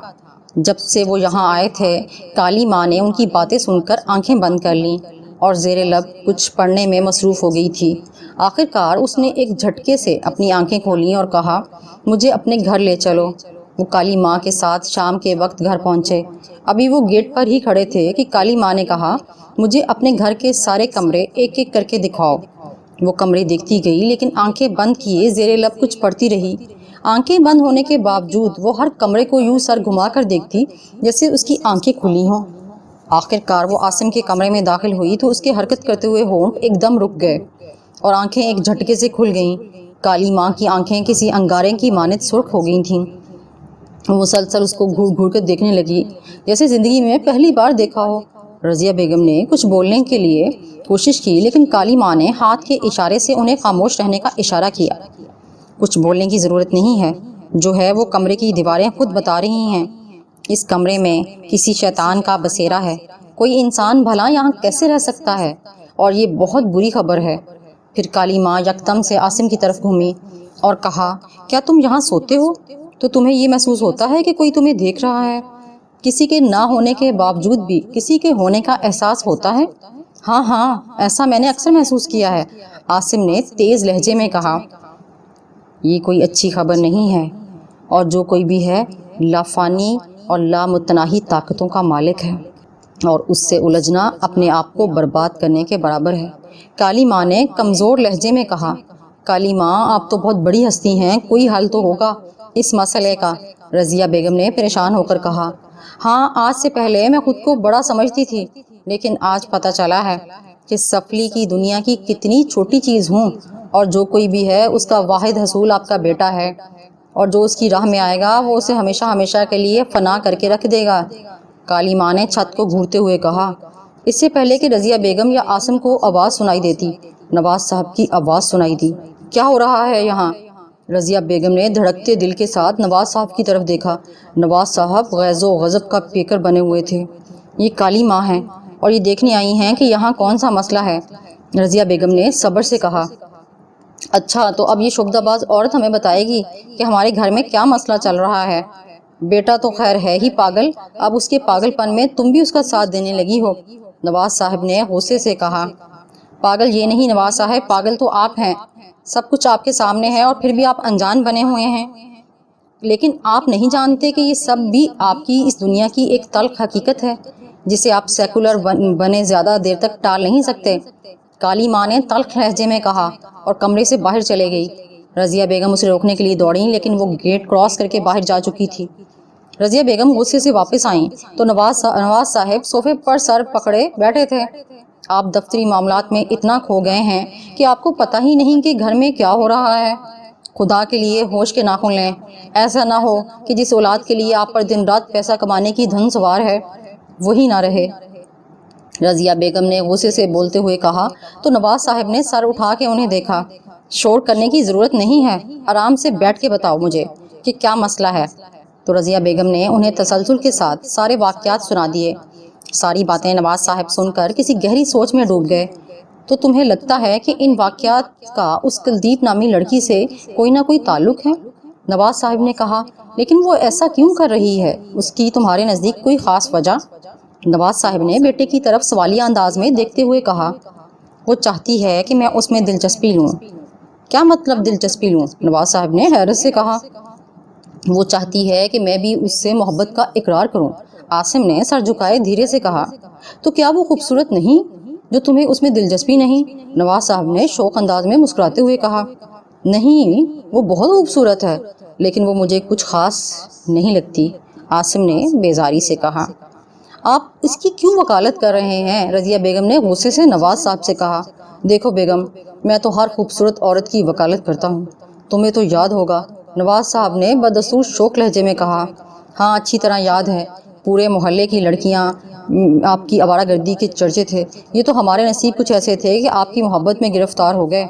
[SPEAKER 1] جب سے وہ یہاں آئے تھے کالی ماں نے ان کی باتیں سن کر آنکھیں بند کر لیں اور زیر لب کچھ پڑھنے میں مصروف ہو گئی تھی۔ آخر کار اس نے ایک جھٹکے سے اپنی آنکھیں کھولیں اور کہا، مجھے اپنے گھر لے چلو۔ وہ کالی ماں کے ساتھ شام کے وقت گھر پہنچے۔ ابھی وہ گیٹ پر ہی کھڑے تھے کہ کالی ماں نے کہا، مجھے اپنے گھر کے سارے کمرے ایک ایک کر کے دکھاؤ۔ وہ کمرے دیکھتی گئی لیکن آنکھیں بند کیے زیر لب کچھ پڑھتی رہی۔ آنکھیں بند ہونے کے باوجود وہ ہر کمرے کو یوں سر گھما کر دیکھتی جیسے اس کی آنکھیں کھلی ہوں۔ آخر کار وہ عاصم کے کمرے میں داخل ہوئی تو اس کے حرکت کرتے ہوئے ہونٹ ایک دم رک گئے اور آنکھیں ایک جھٹکے سے کھل گئیں۔ کالی ماں کی آنکھیں کسی انگارے کی مانند سرخ ہو گئی تھیں۔ وہ مسلسل اس کو گھور گھور کر دیکھنے لگی جیسے زندگی میں پہلی بار دیکھا ہو۔ رضیہ بیگم نے کچھ بولنے کے لیے کوشش کی لیکن کالی ماں نے ہاتھ کے اشارے سے انہیں خاموش رہنے کا اشارہ کیا۔ کچھ بولنے کی ضرورت نہیں ہے، جو ہے وہ کمرے کی دیواریں خود بتا رہی ہیں۔ اس کمرے میں کسی شیطان کا بسیرا ہے، کوئی انسان بھلا یہاں کیسے رہ سکتا ہے، اور یہ بہت بری خبر ہے۔ پھر کالی ماں یکدم سے عاصم کی طرف گھومی اور کہا، کیا تم یہاں سوتے ہو تو تمہیں یہ محسوس ہوتا ہے کہ کوئی تمہیں دیکھ رہا ہے؟ کسی کے نہ ہونے کے باوجود بھی کسی کے ہونے کا احساس ہوتا ہے؟ ہاں ہاں، ایسا میں نے اکثر محسوس کیا ہے، عاصم نے تیز لہجے میں کہا۔ یہ کوئی اچھی خبر نہیں ہے، اور جو کوئی بھی ہے لافانی اور لامتناہی طاقتوں کا مالک ہے، اور اس سے الجھنا اپنے آپ کو برباد کرنے کے برابر ہے۔ کالی ماں نے کمزور لہجے میں کہا۔ کالی ماں، آپ تو بہت بڑی ہستی ہیں، کوئی حل تو ہوگا اس مسئلے کا، رضیہ بیگم نے پریشان ہو کر کہا۔ ہاں، آج سے پہلے میں خود کو بڑا سمجھتی تھی، لیکن آج پتہ چلا ہے کہ سفلی کی دنیا کی کتنی چھوٹی چیز ہوں، اور جو کوئی بھی ہے اس کا واحد حصول آپ کا بیٹا ہے، اور جو اس کی راہ میں آئے گا وہ اسے ہمیشہ ہمیشہ کے لیے فنا کر کے رکھ دے گا۔ کالی ماں نے چھت کو گھورتے ہوئے کہا۔ اس سے پہلے کہ رضیہ بیگم یا عاصم کو آواز سنائی دیتی، نواز صاحب کی آواز سنائی دی۔ کیا ہو رہا ہے یہاں؟ رضیہ بیگم نے دھڑکتے دل کے ساتھ نواز صاحب کی طرف دیکھا۔ نواز صاحب غیظ و غضب کا پیکر بنے ہوئے تھے۔ یہ کالی ماں ہیں اور یہ دیکھنے آئی ہیں کہ یہاں کون سا مسئلہ ہے، رضیہ بیگم نے صبر سے کہا۔ اچھا، تو اب یہ شعبدہ باز عورت ہمیں بتائے گی کہ ہمارے گھر میں کیا مسئلہ چل رہا ہے۔ بیٹا تو خیر ہے ہی پاگل، اب اس کے پاگل پن میں تم بھی اس کا ساتھ دینے لگی ہو، نواز صاحب نے غصے سے کہا۔ پاگل یہ نہیں نواز صاحب، پاگل تو آپ ہیں، سب کچھ آپ کے سامنے ہے اور پھر بھی آپ انجان بنے ہوئے ہیں۔ لیکن آپ نہیں جانتے کہ یہ سب بھی آپ کی اس دنیا کی ایک تلخ حقیقت ہے جسے آپ سیکولر بنے زیادہ دیر تک ٹال نہیں سکتے، کالی ماں نے تلخ لہجے میں کہا اور کمرے سے باہر چلے گئی۔ رضیہ بیگم اسے روکنے کے لیے دوڑیں، لیکن وہ گیٹ کراس کر کے باہر جا چکی تھی۔ رضیہ بیگم غصے سے واپس آئیں تو نواز صاحب صوفے پر سر پکڑے بیٹھے تھے۔ آپ دفتری معاملات میں اتنا کھو گئے ہیں کہ آپ کو پتہ ہی نہیں کہ گھر میں کیا ہو رہا ہے۔ خدا کے لیے ہوش کے ناخن لیں، ایسا نہ ہو کہ جس اولاد کے لیے آپ پر دن رات پیسہ کمانے کی دھن سوار ہے وہی نہ رہے، رضیہ بیگم نے غصے سے بولتے ہوئے کہا تو نواز صاحب نے سر اٹھا کے انہیں دیکھا۔ شور کرنے کی ضرورت نہیں ہے، آرام سے بیٹھ کے بتاؤ مجھے کہ کیا مسئلہ ہے۔ تو رضیہ بیگم نے انہیں تسلسل کے ساتھ سارے واقعات سنا دیے۔ ساری باتیں نواز صاحب سن کر کسی گہری سوچ میں ڈوب گئے۔ تو تمہیں لگتا ہے کہ ان واقعات کا اس کلدیپ نامی لڑکی سے کوئی نہ کوئی تعلق ہے، نواز صاحب نے کہا، لیکن وہ ایسا کیوں کر رہی ہے؟ اس کی تمہارے نزدیک کوئی خاص وجہ؟ نواز صاحب نے بیٹے کی طرف سوالیہ انداز میں دیکھتے ہوئے کہا، وہ چاہتی ہے کہ میں اس میں دلچسپی لوں۔ کیا مطلب دلچسپی لوں؟ نواز صاحب نے حیرت سے کہا۔ وہ چاہتی ہے کہ میں بھی اس سے محبت کا اقرار کروں، عاصم نے سر جھکائے دھیرے سے کہا۔ تو کیا وہ خوبصورت نہیں جو تمہیں اس میں دلچسپی نہیں؟ نواز صاحب نے شوق انداز میں مسکراتے ہوئے کہا۔ نہیں، وہ بہت خوبصورت ہے، لیکن وہ مجھے کچھ خاص نہیں لگتی، عاصم نے بیزاری سے کہا۔ آپ اس کی کیوں وکالت کر رہے ہیں؟ رضیہ بیگم نے غصے سے نواز صاحب سے کہا۔ دیکھو بیگم، میں تو ہر خوبصورت عورت کی وکالت کرتا ہوں، تمہیں تو یاد ہوگا، نواز صاحب نے بدستور شوق لہجے میں کہا۔ ہاں، اچھی طرح یاد ہے، پورے محلے کی لڑکیاں آپ کی آوارہ گردی کے چرچے تھے، یہ تو ہمارے نصیب کچھ ایسے تھے کہ آپ کی محبت میں گرفتار ہو گئے،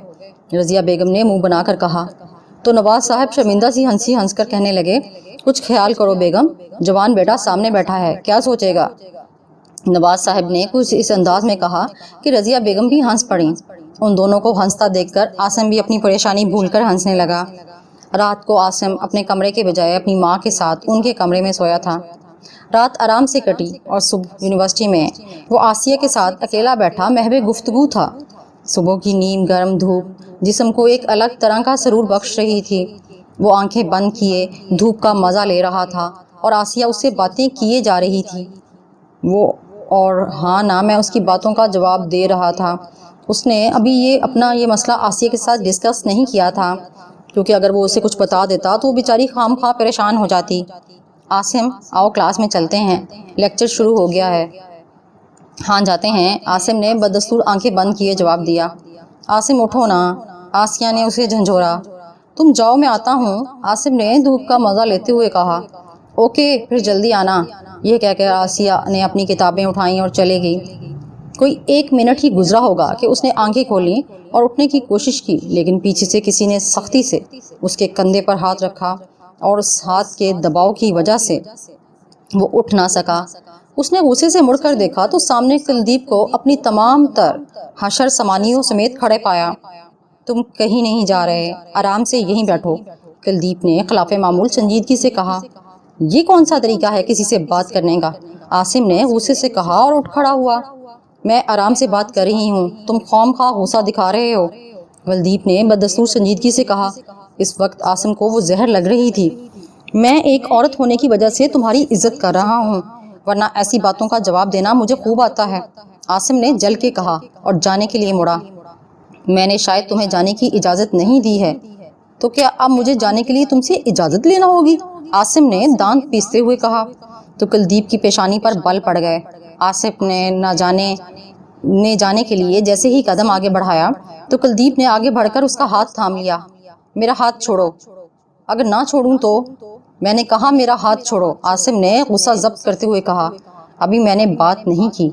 [SPEAKER 1] رضیہ بیگم نے منہ بنا کر کہا۔ تو نواز صاحب شرمندہ سی ہنس کر کہنے لگے، کچھ خیال کرو بیگم، جوان بیٹا سامنے بیٹھا ہے، کیا سوچے گا؟ نواز صاحب نے کچھ اس انداز میں کہا کہ رضیہ بیگم بھی ہنس پڑیں۔ ان دونوں کو ہنستا دیکھ کر عاصم بھی اپنی پریشانی بھول کر ہنسنے لگا۔ رات کو عاصم اپنے کمرے کے بجائے اپنی ماں کے ساتھ ان کے کمرے میں سویا تھا۔ رات آرام سے کٹی اور صبح یونیورسٹی میں وہ آسیہ کے ساتھ اکیلا بیٹھا محو گفتگو تھا۔ صبح کی نیم گرم دھوپ جسم کو ایک الگ طرح کا سرور بخش رہی تھی۔ وہ آنکھیں بند کیے دھوپ کا مزہ لے رہا تھا اور آسیہ اس سے باتیں کیے جا رہی تھی۔ وہ اور ہاں نہ میں اس کی باتوں کا جواب دے رہا تھا۔ اس نے ابھی اپنا یہ مسئلہ آسیہ کے ساتھ ڈسکس نہیں کیا تھا، کیونکہ اگر وہ اسے کچھ بتا دیتا تو وہ بیچاری خام خواہ پریشان ہو جاتی۔ عاصم، آؤ کلاس میں چلتے ہیں، لیکچر شروع ہو گیا ہے۔ ہاں جاتے ہیں، عاصم نے بدستور آنکھیں بند کیے جواب دیا۔ عاصم اٹھو نا، آسیہ نے اسے جھنجھوڑا۔ تم جاؤ میں آتا ہوں، عاصم نے دھوپ کا مزہ لیتے ہوئے کہا۔ اوکے، پھر جلدی آنا، یہ کہہ کر آسیہ نے اپنی کتابیں اٹھائیں اور چلے گئی۔ کوئی 1 منٹ ہی گزرا ہوگا کہ اس نے آنکھیں کھولیں اور اٹھنے کی کوشش کی، لیکن پیچھے سے کسی نے سختی سے اس کے کندھے پر ہاتھ رکھا۔ اور اس ہاتھ کے دباؤ کی وجہ سے وہ اٹھ نہ سکا۔ اس نے غصے سے مڑ کر دیکھا تو سامنے کلدیپ کو اپنی تمام تر حشر سامانیوں سمیت کھڑے پایا۔ تم کہیں نہیں جا رہے، آرام سے یہیں بیٹھو، کلدیپ نے خلاف معمول سنجیدگی سے کہا۔ یہ کون سا طریقہ ہے کسی سے بات کرنے کا؟ عاصم نے غصے سے کہا اور اٹھ کھڑا ہوا۔ میں آرام سے بات کر رہی ہوں، تم خواہ خواہ غصہ دکھا رہے ہو، کلدیپ نے بددستور سنجیدگی سے کہا۔ اس وقت عاصم کو وہ زہر لگ رہی تھی۔ میں ایک عورت ہونے کی وجہ سے تمہاری عزت کر رہا ہوں، ورنہ ایسی باتوں کا جواب دینا مجھے خوب آتا ہے، عاصم نے جل کے کہا اور جانے کے لیے مڑا۔ میں نے شاید تمہیں جانے کی اجازت نہیں دی ہے، تو کیا اب مجھے جانے کے لیے تم سے اجازت لینا ہوگی؟ عاصم نے دانت پیستے ہوئے کہا۔ تو کلدیپ کی پیشانی پر بل پڑ گئے۔ عاصم نے جانے کے لیے جیسے ہی قدم آگے بڑھایا تو کلدیپ نے آگے بڑھ کر اس کا ہاتھ تھام لیا۔ میرا ہاتھ چھوڑو، اگر نہ چھوڑوں تو؟ میں نے کہا میرا ہاتھ چھوڑو، عاصم نے غصہ ضبط کرتے ہوئے کہا۔ ابھی میں نے بات نہیں کی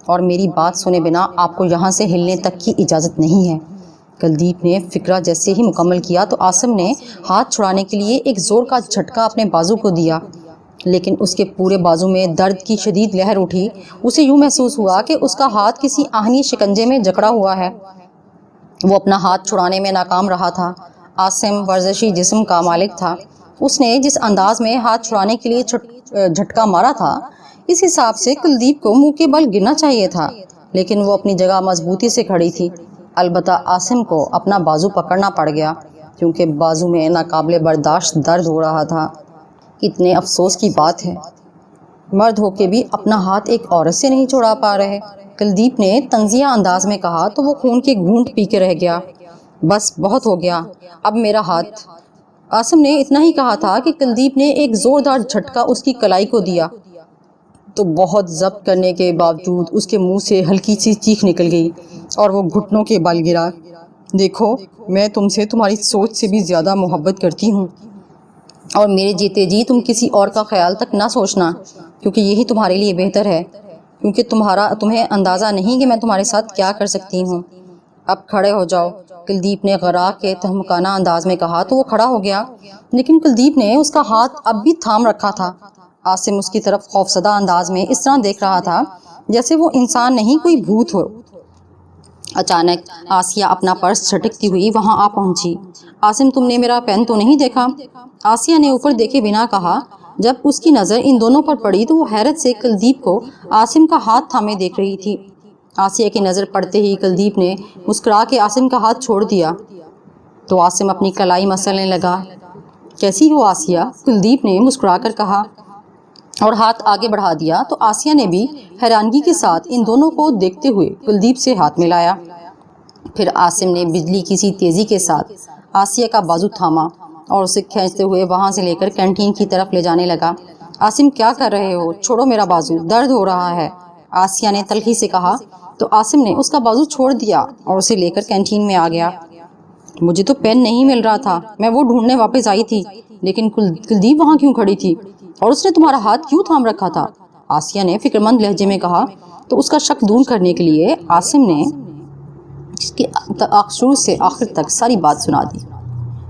[SPEAKER 1] اور میری بات سنے بنا آپ کو یہاں سے ہلنے تک کی اجازت نہیں ہے۔ کلدیپ نے فکرہ جیسے ہی مکمل کیا تو عاصم نے ہاتھ چھڑانے کے لیے ایک زور کا جھٹکا اپنے بازو کو دیا، لیکن اس کے پورے بازو میں درد کی شدید لہر اٹھی۔ اسے یوں محسوس ہوا کہ اس کا ہاتھ کسی آہنی شکنجے میں جکڑا ہوا ہے۔ وہ اپنا ہاتھ چھڑانے میں ناکام رہا تھا۔ عاصم ورزشی جسم کا مالک تھا۔ اس نے جس انداز میں ہاتھ چھڑانے کے لیے جھٹکا مارا تھا، اس حساب سے کلدیپ کو منہ کے بل گرنا چاہیے تھا، لیکن وہ اپنی جگہ مضبوطی سے کھڑی تھی۔ البتہ عاصم کو اپنا بازو پکڑنا پڑ گیا، کیونکہ بازو میں ناقابل برداشت درد ہو رہا تھا۔ کتنے افسوس کی بات ہے، مرد ہو کے بھی اپنا ہاتھ ایک عورت سے نہیں چھڑا پا رہے، کلدیپ نے طنزیہ انداز میں کہا تو وہ خون کے گھونٹ پی کے رہ گیا۔ بس بہت ہو گیا، اب میرا ہاتھ۔ عاصم نے اتنا ہی کہا تھا کہ کلدیپ نے ایک زوردار جھٹکا اس کی کلائی کو دیا تو بہت ضبط کرنے کے باوجود اس کے منہ سے ہلکی سی چیخ نکل گئی اور وہ گھٹنوں کے بل گرا۔ دیکھو، میں تم سے تمہاری سوچ سے بھی زیادہ محبت کرتی ہوں، اور میرے جیتے جی تم کسی اور کا خیال تک نہ سوچنا، کیونکہ یہی تمہارے لیے بہتر ہے، کیونکہ تمہیں اندازہ نہیں کہ میں تمہارے ساتھ کیا کر سکتی ہوں۔ اب کھڑے ہو جاؤ، کلدیپ نے غراق کے تہمکانہ انداز میں کہا تو وہ کھڑا ہو گیا، لیکن کلدیپ نے اس کا ہاتھ اب بھی تھام رکھا تھا۔ عاصم اس کی طرف خوفزدہ انداز میں اس طرح دیکھ رہا تھا جیسے وہ انسان نہیں کوئی بھوت ہو۔ اچانک آسیہ اپنا پرس جھٹکتی ہوئی وہاں آ پہنچی۔ عاصم، تم نے میرا پین تو نہیں دیکھا؟ آسیہ نے اوپر دیکھے بنا کہا۔ جب اس کی نظر ان دونوں پر پڑی تو وہ حیرت سے کلدیپ کو عاصم کا ہاتھ تھامے دیکھ رہی تھی۔ آسیہ کی نظر پڑتے ہی کلدیپ نے مسکرا کے عاصم کا ہاتھ چھوڑ دیا تو عاصم اپنی کلائی مسلنے لگا۔ کیسی ہو آسیہ؟ کلدیپ نے مسکرا کر کہا اور ہاتھ آگے بڑھا دیا تو آسیہ نے بھی حیرانگی کے ساتھ ان دونوں کو دیکھتے ہوئے کلدیپ سے ہاتھ ملایا۔ پھر عاصم نے بجلی کی سی تیزی کے ساتھ آسیہ کا بازو تھاما اور اسے کھینچتے ہوئے وہاں سے لے کر کینٹین کی طرف لے جانے لگا۔ عاصم، کیا کر رہے ہو؟ چھوڑو میرا بازو، درد ہو رہا ہے، آسیہ نے تلخی سے کہا تو عاصم نے اس کا بازو چھوڑ دیا اور اسے لے کر کینٹین میں آ گیا۔ مجھے تو پین نہیں مل رہا تھا، میں وہ ڈھونڈنے واپس آئی تھی، لیکن کلدیپ وہاں کیوں کھڑی تھی اور اس نے تمہارا ہاتھ کیوں تھام رکھا تھا؟ آسیہ نے فکرمند لہجے میں کہا تو اس کا شک دور کرنے کے لیے عاصم نے اس کے شروع سے آخر تک ساری بات سنا دی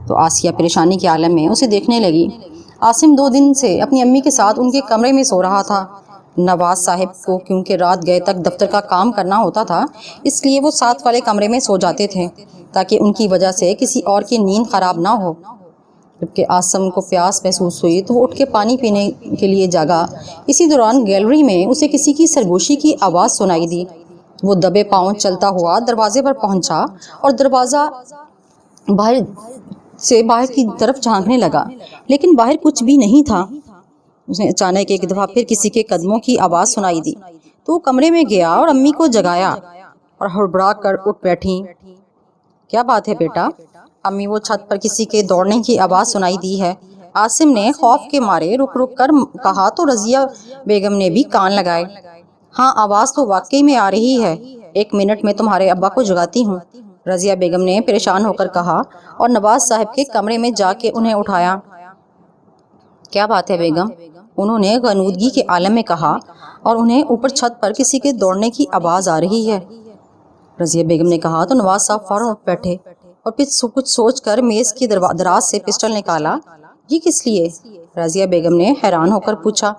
[SPEAKER 1] تو آسیہ پریشانی کے عالم میں اسے دیکھنے لگی۔ عاصم 2 دن سے اپنی امی کے ساتھ ان کے کمرے میں سو رہا تھا۔ نواز صاحب کو کیونکہ رات گئے تک دفتر کا کام کرنا ہوتا تھا، اس لیے وہ ساتھ والے کمرے میں سو جاتے تھے تاکہ ان کی وجہ سے کسی اور کی نیند خراب نہ ہو۔ جبکہ عاصم کو پیاس محسوس ہوئی تو وہ اٹھ کے پانی پینے کے لیے جاگا۔ اسی دوران گیلری میں اسے کسی کی سرگوشی کی آواز سنائی دی۔ وہ دبے پاؤں چلتا ہوا دروازے پر پہنچا اور دروازہ باہر کی طرف جھانکنے لگا، لیکن باہر کچھ بھی نہیں تھا۔ اس نے اچانک ایک دفعہ پھر کسی کے قدموں کی آواز سنائی دی تو وہ کمرے میں گیا اور امی کو جگایا اور ہڑبڑا کر اٹھ بیٹھی۔ کیا بات ہے بیٹا؟ امی، وہ چھت پر کسی کے دوڑنے کی آواز سنائی دی ہے، عاصم نے خوف کے مارے رک رک کر کہا تو رضیہ بیگم نے بھی کان لگائے۔ ہاں، آواز تو واقعی میں آ رہی ہے، 1 منٹ میں تمہارے ابا کو جگاتی ہوں، رضیہ بیگم نے پریشان ہو کر کہا اور نواز صاحب کے کمرے میں جا کے انہیں اٹھایا۔ کیا بات ہے بیگم؟ انہوں نے غنودگی کے عالم میں کہا اور انہیں اوپر چھت پر کسی کے دوڑنے کی آواز آ رہی ہے، رضیہ بیگم نے کہا تو نواز صاحب فوراً اٹھ بیٹھے اور پھر کچھ سوچ کر میز کی دراز سے پسٹل نکالا یہ کس لیے؟ رضیہ بیگم نے حیران ہو کر پوچھا۔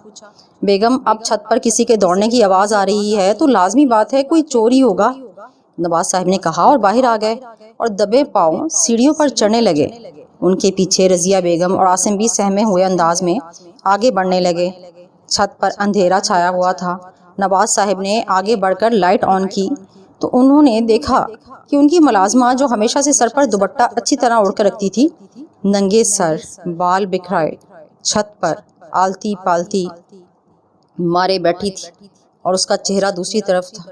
[SPEAKER 1] بیگم، اب چھت پر کسی کے دوڑنے کی آواز آ رہی ہے تو لازمی بات ہے کوئی چوری ہوگا، نواز صاحب نے کہا اور باہر آ گئے اور دبے پاؤں سیڑھیوں پر چڑھنے لگے۔ ان کے پیچھے رضیہ بیگم اور عاصم بھی سہمے ہوئے انداز میں آگے بڑھنے لگے۔ چھت پر اندھیرا چھایا ہوا تھا۔ نواز صاحب نے آگے بڑھ کر لائٹ آن کی تو انہوں نے دیکھا کہ ان کی ملازمہ جو ہمیشہ سے سر پر دوپٹہ اچھی طرح اوڑھ کر رکھتی تھی، ننگے سر، بال بکھرائے، چھت پر آلتی پالتی مارے بیٹھی تھی اور اس کا چہرہ دوسری طرف تھا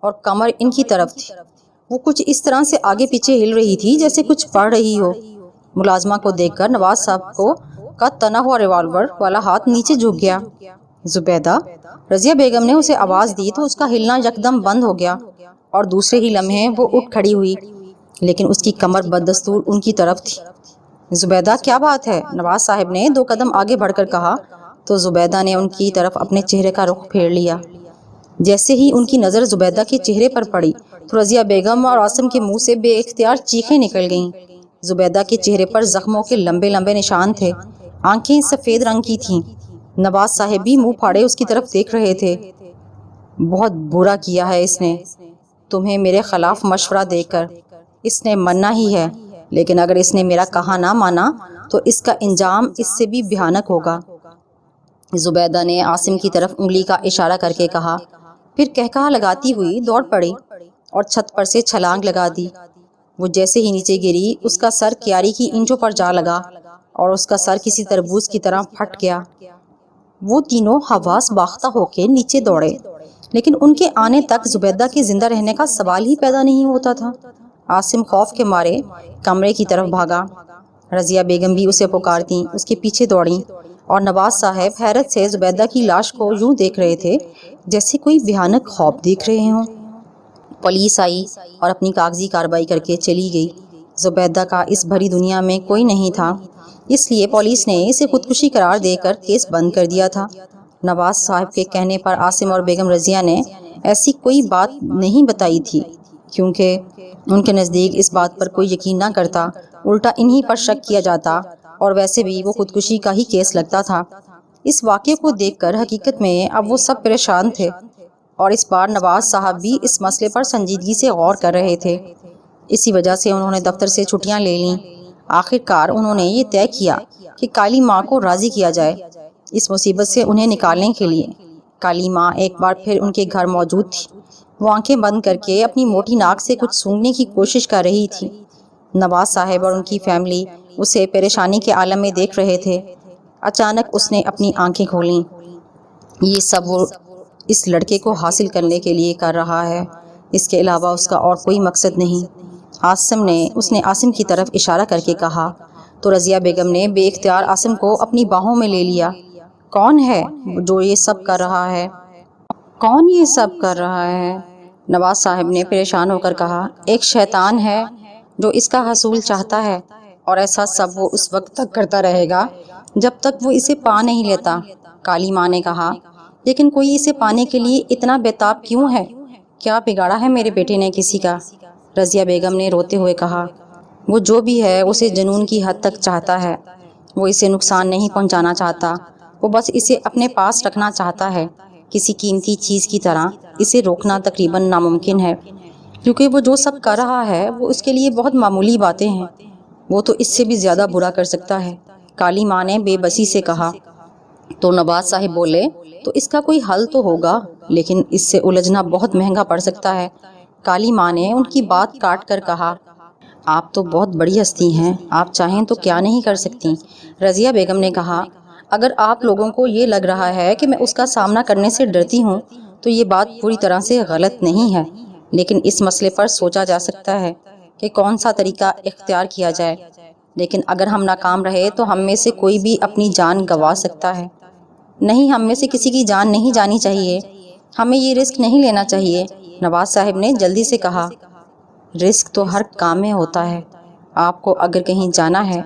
[SPEAKER 1] اور کمر ان کی طرف تھی۔ وہ کچھ اس طرح سے آگے پیچھے ہل رہی تھی جیسے کچھ پڑھ رہی ہو۔ ملازمہ کو دیکھ کر نواز صاحب کو کا تنا ہوا ریوالور والا ہاتھ نیچے جھک گیا۔ زبیدہ، رضیہ بیگم نے اسے آواز دی تو اس کا ہلنا یکدم بند ہو گیا اور دوسرے ہی لمحے وہ اٹھ کھڑی ہوئی، لیکن اس کی کمر بددستور ان کی طرف تھی۔ زبیدہ، کیا بات ہے؟ نواز صاحب نے 2 قدم آگے بڑھ کر کہا تو زبیدہ نے ان کی طرف اپنے چہرے کا رخ پھیر لیا۔ جیسے ہی ان کی نظر زبیدہ کے چہرے پر پڑی تو رضیہ بیگم اور عاصم کے منہ سے بے اختیار چیخیں نکل گئیں۔ زبیدہ کے چہرے پر زخموں کے لمبے لمبے نشان تھے، آنکھیں سفید رنگ کی تھیں۔ نواز صاحب بھی منہ پھاڑے اس کی طرف دیکھ رہے تھے۔ بہت برا کیا ہے اس نے، تمہیں میرے خلاف مشورہ دے کر۔ اس نے مننا ہی ہے، لیکن اگر اس نے میرا کہا نہ مانا تو اس کا انجام اس سے بھی بھیانک ہوگا۔ زبیدہ نے عاصم کی طرف انگلی کا اشارہ کر کے کہا، پھر کہکہا لگاتی ہوئی دوڑ پڑی اور چھت پر سے چھلانگ لگا دی۔ وہ جیسے ہی نیچے گری اس کا سر کیاری کی اینٹوں پر جا لگا اور اس کا سر کسی تربوز کی طرح پھٹ گیا۔ وہ تینوں حواس باختہ ہو کے نیچے دوڑے، لیکن ان کے آنے تک زبیدہ کے زندہ رہنے کا سوال ہی پیدا نہیں ہوتا تھا۔ عاصم خوف کے مارے کمرے کی طرف بھاگا۔ رضیہ بیگم بھی اسے پکارتیں، اس کے پیچھے دوڑیں اور نواز صاحب حیرت سے زبیدہ کی لاش کو یوں دیکھ رہے تھے جیسے کوئی بھیانک خواب دیکھ رہے ہوں۔ پولیس آئی اور اپنی کاغذی کارروائی کر کے چلی گئی۔ زبیدہ کا اس بھری دنیا میں کوئی نہیں تھا، اس لیے پولیس نے اسے خودکشی قرار دے کر کیس بند کر دیا تھا۔ نواز صاحب کے کہنے پر عاصم اور بیگم رضیہ نے ایسی کوئی بات نہیں بتائی تھی، کیونکہ ان کے نزدیک اس بات پر کوئی یقین نہ کرتا، الٹا انہی پر شک کیا جاتا اور ویسے بھی وہ خودکشی کا ہی کیس لگتا تھا۔ اس واقعے کو دیکھ کر حقیقت میں اب وہ سب پریشان تھے اور اس بار نواز صاحب بھی اس مسئلے پر سنجیدگی سے غور کر رہے تھے۔ اسی وجہ سے انہوں نے دفتر سے چھٹیاں لے لیں۔ آخر کار انہوں نے یہ طے کیا کہ کالی ماں کو راضی کیا جائے اس مصیبت سے انہیں نکالنے کے لیے۔ کالی ماں ایک بار پھر ان کے گھر موجود تھی۔ وہ آنکھیں بند کر کے اپنی موٹی ناک سے کچھ سونگھنے کی کوشش کر رہی تھی۔ نواز صاحب اور ان کی فیملی اسے پریشانی کے عالم میں دیکھ رہے تھے۔ اچانک اس نے اپنی آنکھیں کھولیں۔ یہ سب وہ اس لڑکے کو حاصل کرنے کے لیے کر رہا ہے، اس کے علاوہ اس کا اور کوئی مقصد نہیں۔ اس نے عاصم کی طرف اشارہ کر کے کہا تو رضیہ بیگم نے بے اختیار عاصم کو اپنی باہوں میں لے لیا۔ کون ہے جو یہ سب کر رہا ہے؟ کون یہ سب کر رہا ہے؟ نواز صاحب نے پریشان ہو کر کہا، ایک شیطان ہے جو اس کا حصول چاہتا ہے، اور ایسا سب وہ اس وقت تک کرتا رہے گا جب تک وہ اسے پا نہیں لیتا۔ کالی ماں نے کہا، لیکن کوئی اسے پانے کے لیے اتنا بےتاب کیوں ہے؟ کیا بگاڑا ہے میرے بیٹے نے کسی کا؟ رضیہ بیگم نے روتے ہوئے کہا، وہ جو بھی ہے اسے جنون کی حد تک چاہتا ہے، وہ اسے نقصان نہیں پہنچانا چاہتا، وہ بس اسے اپنے پاس رکھنا چاہتا ہے، کسی قیمتی چیز کی طرح۔ اسے روکنا تقریباً ناممکن ہے، کیونکہ وہ جو سب کر رہا ہے وہ اس کے لیے بہت معمولی باتیں ہیں، وہ تو اس سے بھی زیادہ برا کر سکتا ہے۔ کالی ماں نے بے بسی سے کہا۔ تو نواز صاحب بولے، تو اس کا کوئی حل تو ہوگا، لیکن اس سے الجھنا بہت مہنگا پڑ سکتا ہے۔ کالی ماں نے ان کی بات کاٹ کر کہا، آپ تو بہت بڑی ہستی ہیں، آپ چاہیں تو کیا نہیں کر سکتی۔ رضیہ بیگم نے کہا، اگر آپ لوگوں کو یہ لگ رہا ہے کہ میں اس کا سامنا کرنے سے ڈرتی ہوں تو یہ بات پوری طرح سے غلط نہیں ہے، لیکن اس مسئلے پر سوچا جا سکتا ہے کہ کون سا طریقہ اختیار کیا جائے۔ لیکن اگر ہم ناکام رہے تو ہم میں سے کوئی بھی اپنی جان گنوا سکتا ہے۔ نہیں، ہم میں سے کسی کی جان نہیں جانی چاہیے، ہمیں یہ رسک نہیں لینا چاہیے۔ نواز صاحب نے جلدی سے کہا، رسک تو ہر کام میں ہوتا ہے، آپ کو اگر کہیں جانا ہے،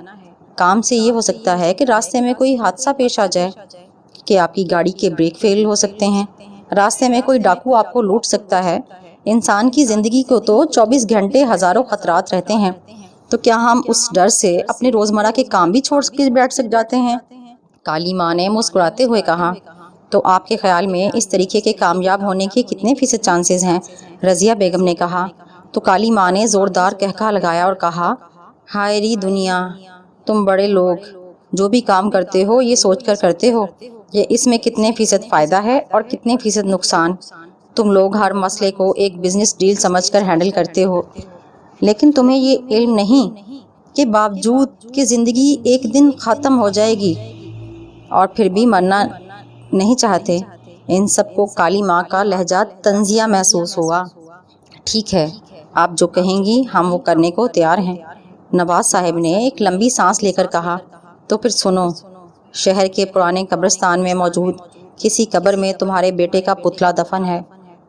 [SPEAKER 1] کام سے یہ ہو سکتا ہے کہ راستے میں کوئی حادثہ پیش آ جائے، کہ آپ کی گاڑی کے بریک فیل ہو سکتے ہیں، راستے میں کوئی ڈاکو آپ کو لوٹ سکتا ہے۔ انسان کی زندگی کو تو 24 گھنٹے ہزاروں خطرات رہتے ہیں، تو کیا ہم اس ڈر سے اپنے روزمرہ کے کام بھی چھوڑ کے بیٹھ جاتے ہیں؟ کالی ماں نے مسکراتے ہوئے کہا، تو آپ کے خیال میں اس طریقے کے کامیاب ہونے کے کتنے فیصد چانسز ہیں؟ رضیہ بیگم نے کہا۔ تو کالی ماں نے زوردار قہقہہ لگایا اور کہا، ہائے ری دنیا، تم بڑے لوگ جو بھی کام کرتے ہو یہ سوچ کر کرتے ہو کہ اس میں کتنے فیصد فائدہ ہے اور کتنے فیصد نقصان۔ تم لوگ ہر مسئلے کو ایک بزنس ڈیل سمجھ کر ہینڈل کرتے ہو، لیکن تمہیں یہ علم نہیں کہ باوجود کہ زندگی ایک دن ختم ہو جائے گی اور پھر بھی مرنا نہیں چاہتے۔ ان سب کو کالی ماں کا لہجہ طنزیہ محسوس ہوا۔ ٹھیک ہے، آپ جو کہیں گی ہم وہ کرنے کو تیار ہیں، نواز صاحب نے ایک لمبی سانس لے کر کہا۔ تو پھر سنو، شہر کے پرانے قبرستان میں موجود کسی قبر میں تمہارے بیٹے کا پتلا دفن ہے۔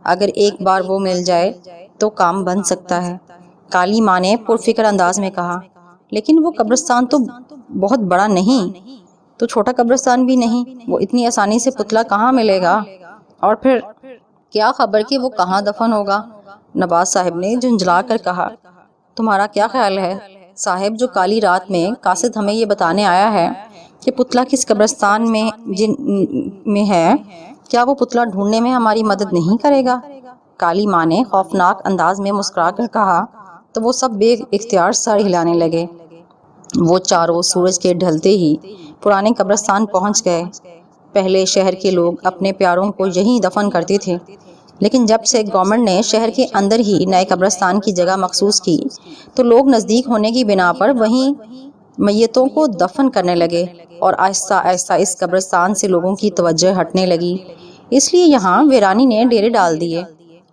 [SPEAKER 1] اگر ایک بار وہ مل جائے تو کام بن سکتا ہے، کالی ماں نے پرفکر انداز میں کہا۔ لیکن وہ قبرستان تو بہت بڑا نہیں، تو چھوٹا قبرستان بھی نہیں، وہ اتنی آسانی سے پتلا کہاں ملے گا؟ اور پھر کیا خبر کہ وہ کہاں دفن ہوگا؟ نواز صاحب نے جھنجھلا کر کہا۔ تمہارا کیا خیال ہے صاحب، جو کالی رات میں قاصد ہمیں یہ بتانے آیا ہے کہ پتلا کس قبرستان میں ہے، کیا وہ پتلا ڈھونڈنے میں ہماری مدد نہیں کرے گا؟ کالی ماں نے خوفناک انداز میں مسکرا کر کہا۔ تو وہ سب بے اختیار سر ہلانے لگے۔ وہ چاروں سورج کے ڈھلتے ہی پرانے قبرستان پہنچ گئے۔ پہلے شہر کے لوگ اپنے پیاروں کو یہیں دفن کرتے تھے، لیکن جب سے گورنمنٹ نے شہر کے اندر ہی نئے قبرستان کی جگہ مخصوص کی تو لوگ نزدیک ہونے کی بنا پر وہیں میتوں کو دفن کرنے لگے، اور آہستہ آہستہ اس قبرستان سے لوگوں کی توجہ ہٹنے لگی۔ اس لیے یہاں ویرانی نے ڈیرے ڈال دیے۔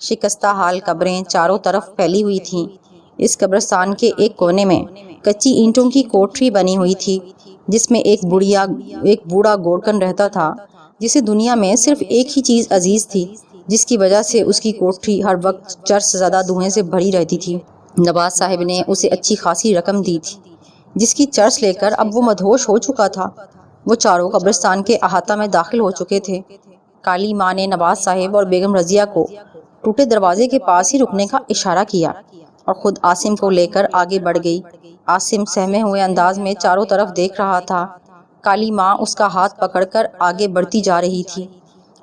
[SPEAKER 1] شکستہ حال قبریں چاروں طرف پھیلی ہوئی تھیں۔ اس قبرستان کے ایک کونے میں کچی اینٹوں کی کوٹری بنی ہوئی تھی، جس میں ایک بوڑھا گورکن رہتا تھا، جسے دنیا میں صرف ایک ہی چیز عزیز تھی، جس کی وجہ سے اس کی کوٹری ہر وقت چرس زدہ دھوئیں سے بھری رہتی تھی۔ نواز صاحب نے اسے اچھی خاصی رقم دی تھی، جس کی چرس لے کر اب وہ مدہوش ہو چکا تھا۔ وہ چاروں قبرستان کے احاطہ میں داخل ہو چکے تھے۔ کالی ماں نے نواز صاحب اور بیگم رضیہ کو ٹوٹے دروازے کے پاس ہی رکنے کا اشارہ کیا اور خود عاصم کو لے کر آگے بڑھ گئی۔ عاصم سہمے ہوئے انداز میں چاروں طرف دیکھ رہا تھا۔ کالی ماں اس کا ہاتھ پکڑ کر آگے بڑھتی جا رہی تھی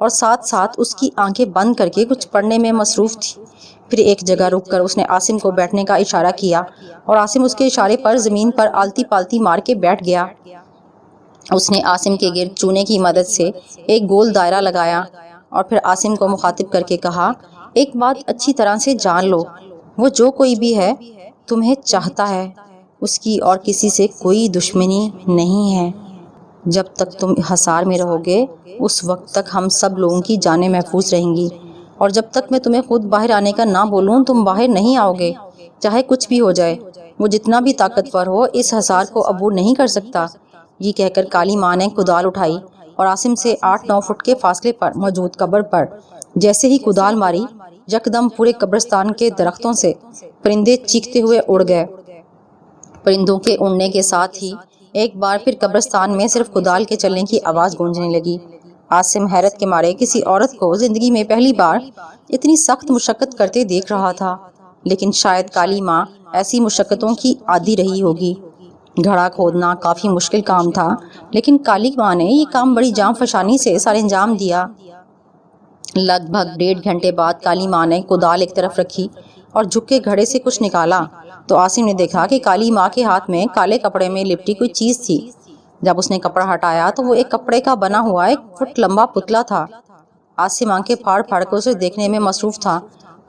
[SPEAKER 1] اور ساتھ ساتھ اس کی آنکھیں بند کر کے کچھ پڑھنے میں مصروف تھی۔ پھر ایک جگہ رک کر اس نے عاصم کو بیٹھنے کا اشارہ کیا اور عاصم اس کے اشارے پر زمین پر آلتی پالتی مار کے بیٹھ گیا۔ اس نے عاصم کے گرد چونے کی مدد سے ایک گول دائرہ لگایا اور پھر عاصم کو مخاطب کر کے کہا، ایک بات اچھی طرح سے جان لو، وہ جو کوئی بھی ہے تمہیں چاہتا ہے، اس کی اور کسی سے کوئی دشمنی نہیں ہے۔ جب تک تم حصار میں رہو گے اس وقت تک ہم سب لوگوں کی جانیں محفوظ رہیں گی، اور جب تک میں تمہیں خود باہر آنے کا نہ بولوں تم باہر نہیں آؤ گے، چاہے کچھ بھی ہو جائے۔ وہ جتنا بھی طاقتور ہو اس حصار کو عبور نہیں کر سکتا۔ یہ کہہ کر کالی ماں نے کدال اٹھائی اور عاصم سے 8-9 فٹ کے فاصلے پر موجود قبر پر جیسے ہی کدال ماری، یکدم پورے قبرستان کے درختوں سے پرندے چیختے ہوئے اڑ گئے۔ پرندوں کے اڑنے کے ساتھ ہی ایک بار پھر قبرستان میں صرف کدال کے چلنے کی آواز گونجنے لگی۔ عاصم حیرت کے مارے کسی عورت کو زندگی میں پہلی بار اتنی سخت مشقت کرتے دیکھ رہا تھا، لیکن شاید کالی ماں ایسی مشقتوں کی عادی رہی ہوگی۔ گھڑا کھودنا کافی مشکل کام تھا، لیکن کالی ماں نے یہ کام بڑی جام فشانی سے سر انجام دیا۔ لگ بھگ 1.5 گھنٹے بعد کالی ماں نے کدال ایک طرف رکھی اور جھک کے گھڑے سے کچھ نکالا تو عاصم نے دیکھا کہ کالی ماں کے ہاتھ میں کالے کپڑے میں لپٹی کوئی چیز تھی۔ جب اس نے کپڑا ہٹایا تو وہ ایک کپڑے کا بنا ہوا 1 فٹ لمبا پتلا تھا۔ عاصم آنکھیں پھاڑ پھاڑ کر اسے دیکھنے میں مصروف تھا۔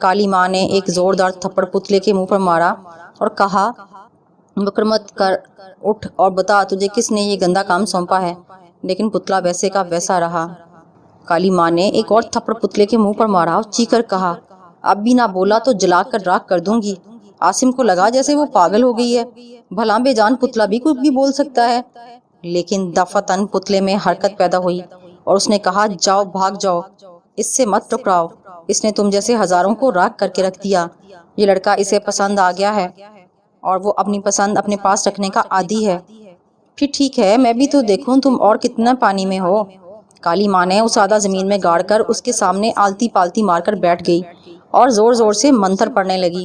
[SPEAKER 1] کالی ماں نے ایک زوردار تھپڑ پتلے کے منہ پر مارا اور کہا، بکر مت کر، اٹھ اور بتا تجھے کس نے یہ گندا کام سونپا ہے۔ لیکن پتلا ویسے کا ویسا رہا۔ کالی ماں نے ایک اور تھپڑ پتلے کے منہ پر مارا اور چیخ کر کہا، اب بھی نہ بولا تو جلا کر راکھ کر دوں گی۔ عاصم کو لگا جیسے وہ پاگل ہو گئی ہے، بھلا بے جان پتلا بھی کچھ بھی بول سکتا ہے۔ لیکن دفعتاً پتلے میں حرکت پیدا ہوئی اور اس نے کہا، جاؤ بھاگ جاؤ، اس سے مت ٹکراؤ، اس نے تم جیسے ہزاروں کو راکھ کر کے رکھ دیا۔ یہ لڑکا اسے پسند آ گیا ہے اور وہ اپنی پسند اپنے پاس رکھنے کا عادی ہے۔ پھر ٹھیک ہے، میں بھی تو دیکھوں تم اور کتنا پانی میں ہو۔ کالی ماں نے اس آدھا زمین میں گاڑ کر اس کے سامنے آلتی پالتی مار کر بیٹھ گئی اور زور زور سے منتر پڑھنے لگی۔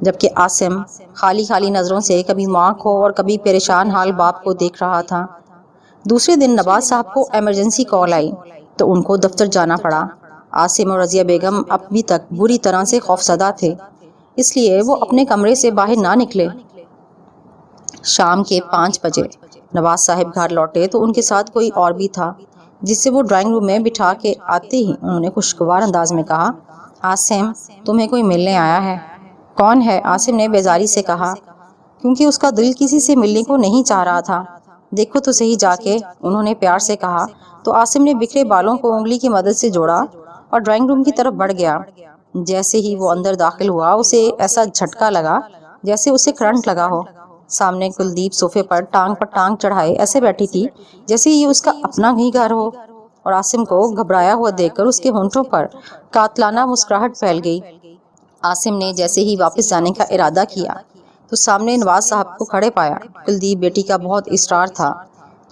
[SPEAKER 2] جبکہ عاصم خالی خالی نظروں سے کبھی ماں کو اور کبھی پریشان حال باپ کو دیکھ رہا تھا۔ دوسرے دن نواز صاحب کو ایمرجنسی کال آئی تو ان کو دفتر جانا پڑا۔ عاصم اور رضیہ بیگم ابھی تک بری طرح سے خوفزدہ تھے، اس لیے وہ اپنے کمرے سے باہر نہ نکلے۔ شام کے 5 بجے نواز صاحب گھر لوٹے تو ان کے ساتھ کوئی اور بھی تھا، جس سے وہ ڈرائنگ روم میں بٹھا کے آتے ہی انہوں نے خوشگوار انداز میں کہا، عاصم تمہیں کوئی ملنے آیا ہے۔ کون ہے؟ عاصم نے بیزاری سے کہا، کیونکہ اس کا دل کسی سے ملنے کو نہیں چاہ رہا تھا۔ دیکھو تو صحیح جا کے، انہوں نے پیار سے کہا تو عاصم نے بکھرے بالوں کو انگلی کی مدد سے جوڑا اور ڈرائنگ روم کی طرف بڑھ گیا۔ جیسے ہی وہ اندر داخل ہوا اسے ایسا جھٹکا لگا جیسے اسے کرنٹ لگا ہو۔ سامنے کلدیپ صوفے پر ٹانگ چڑھائے ایسے بیٹھی تھی جیسے یہ اس کا اپنا ہی گھر ہو، اور عاصم کو گھبرایا ہوا دیکھ کر اس کے ہونٹوں پر قاتلانہ مسکراہٹ پھیل گئی۔ عاصم نے جیسے ہی واپس جانے کا ارادہ کیا تو سامنے نواز صاحب کو کھڑے پایا۔ کلدیپ بیٹی کا بہت اصرار تھا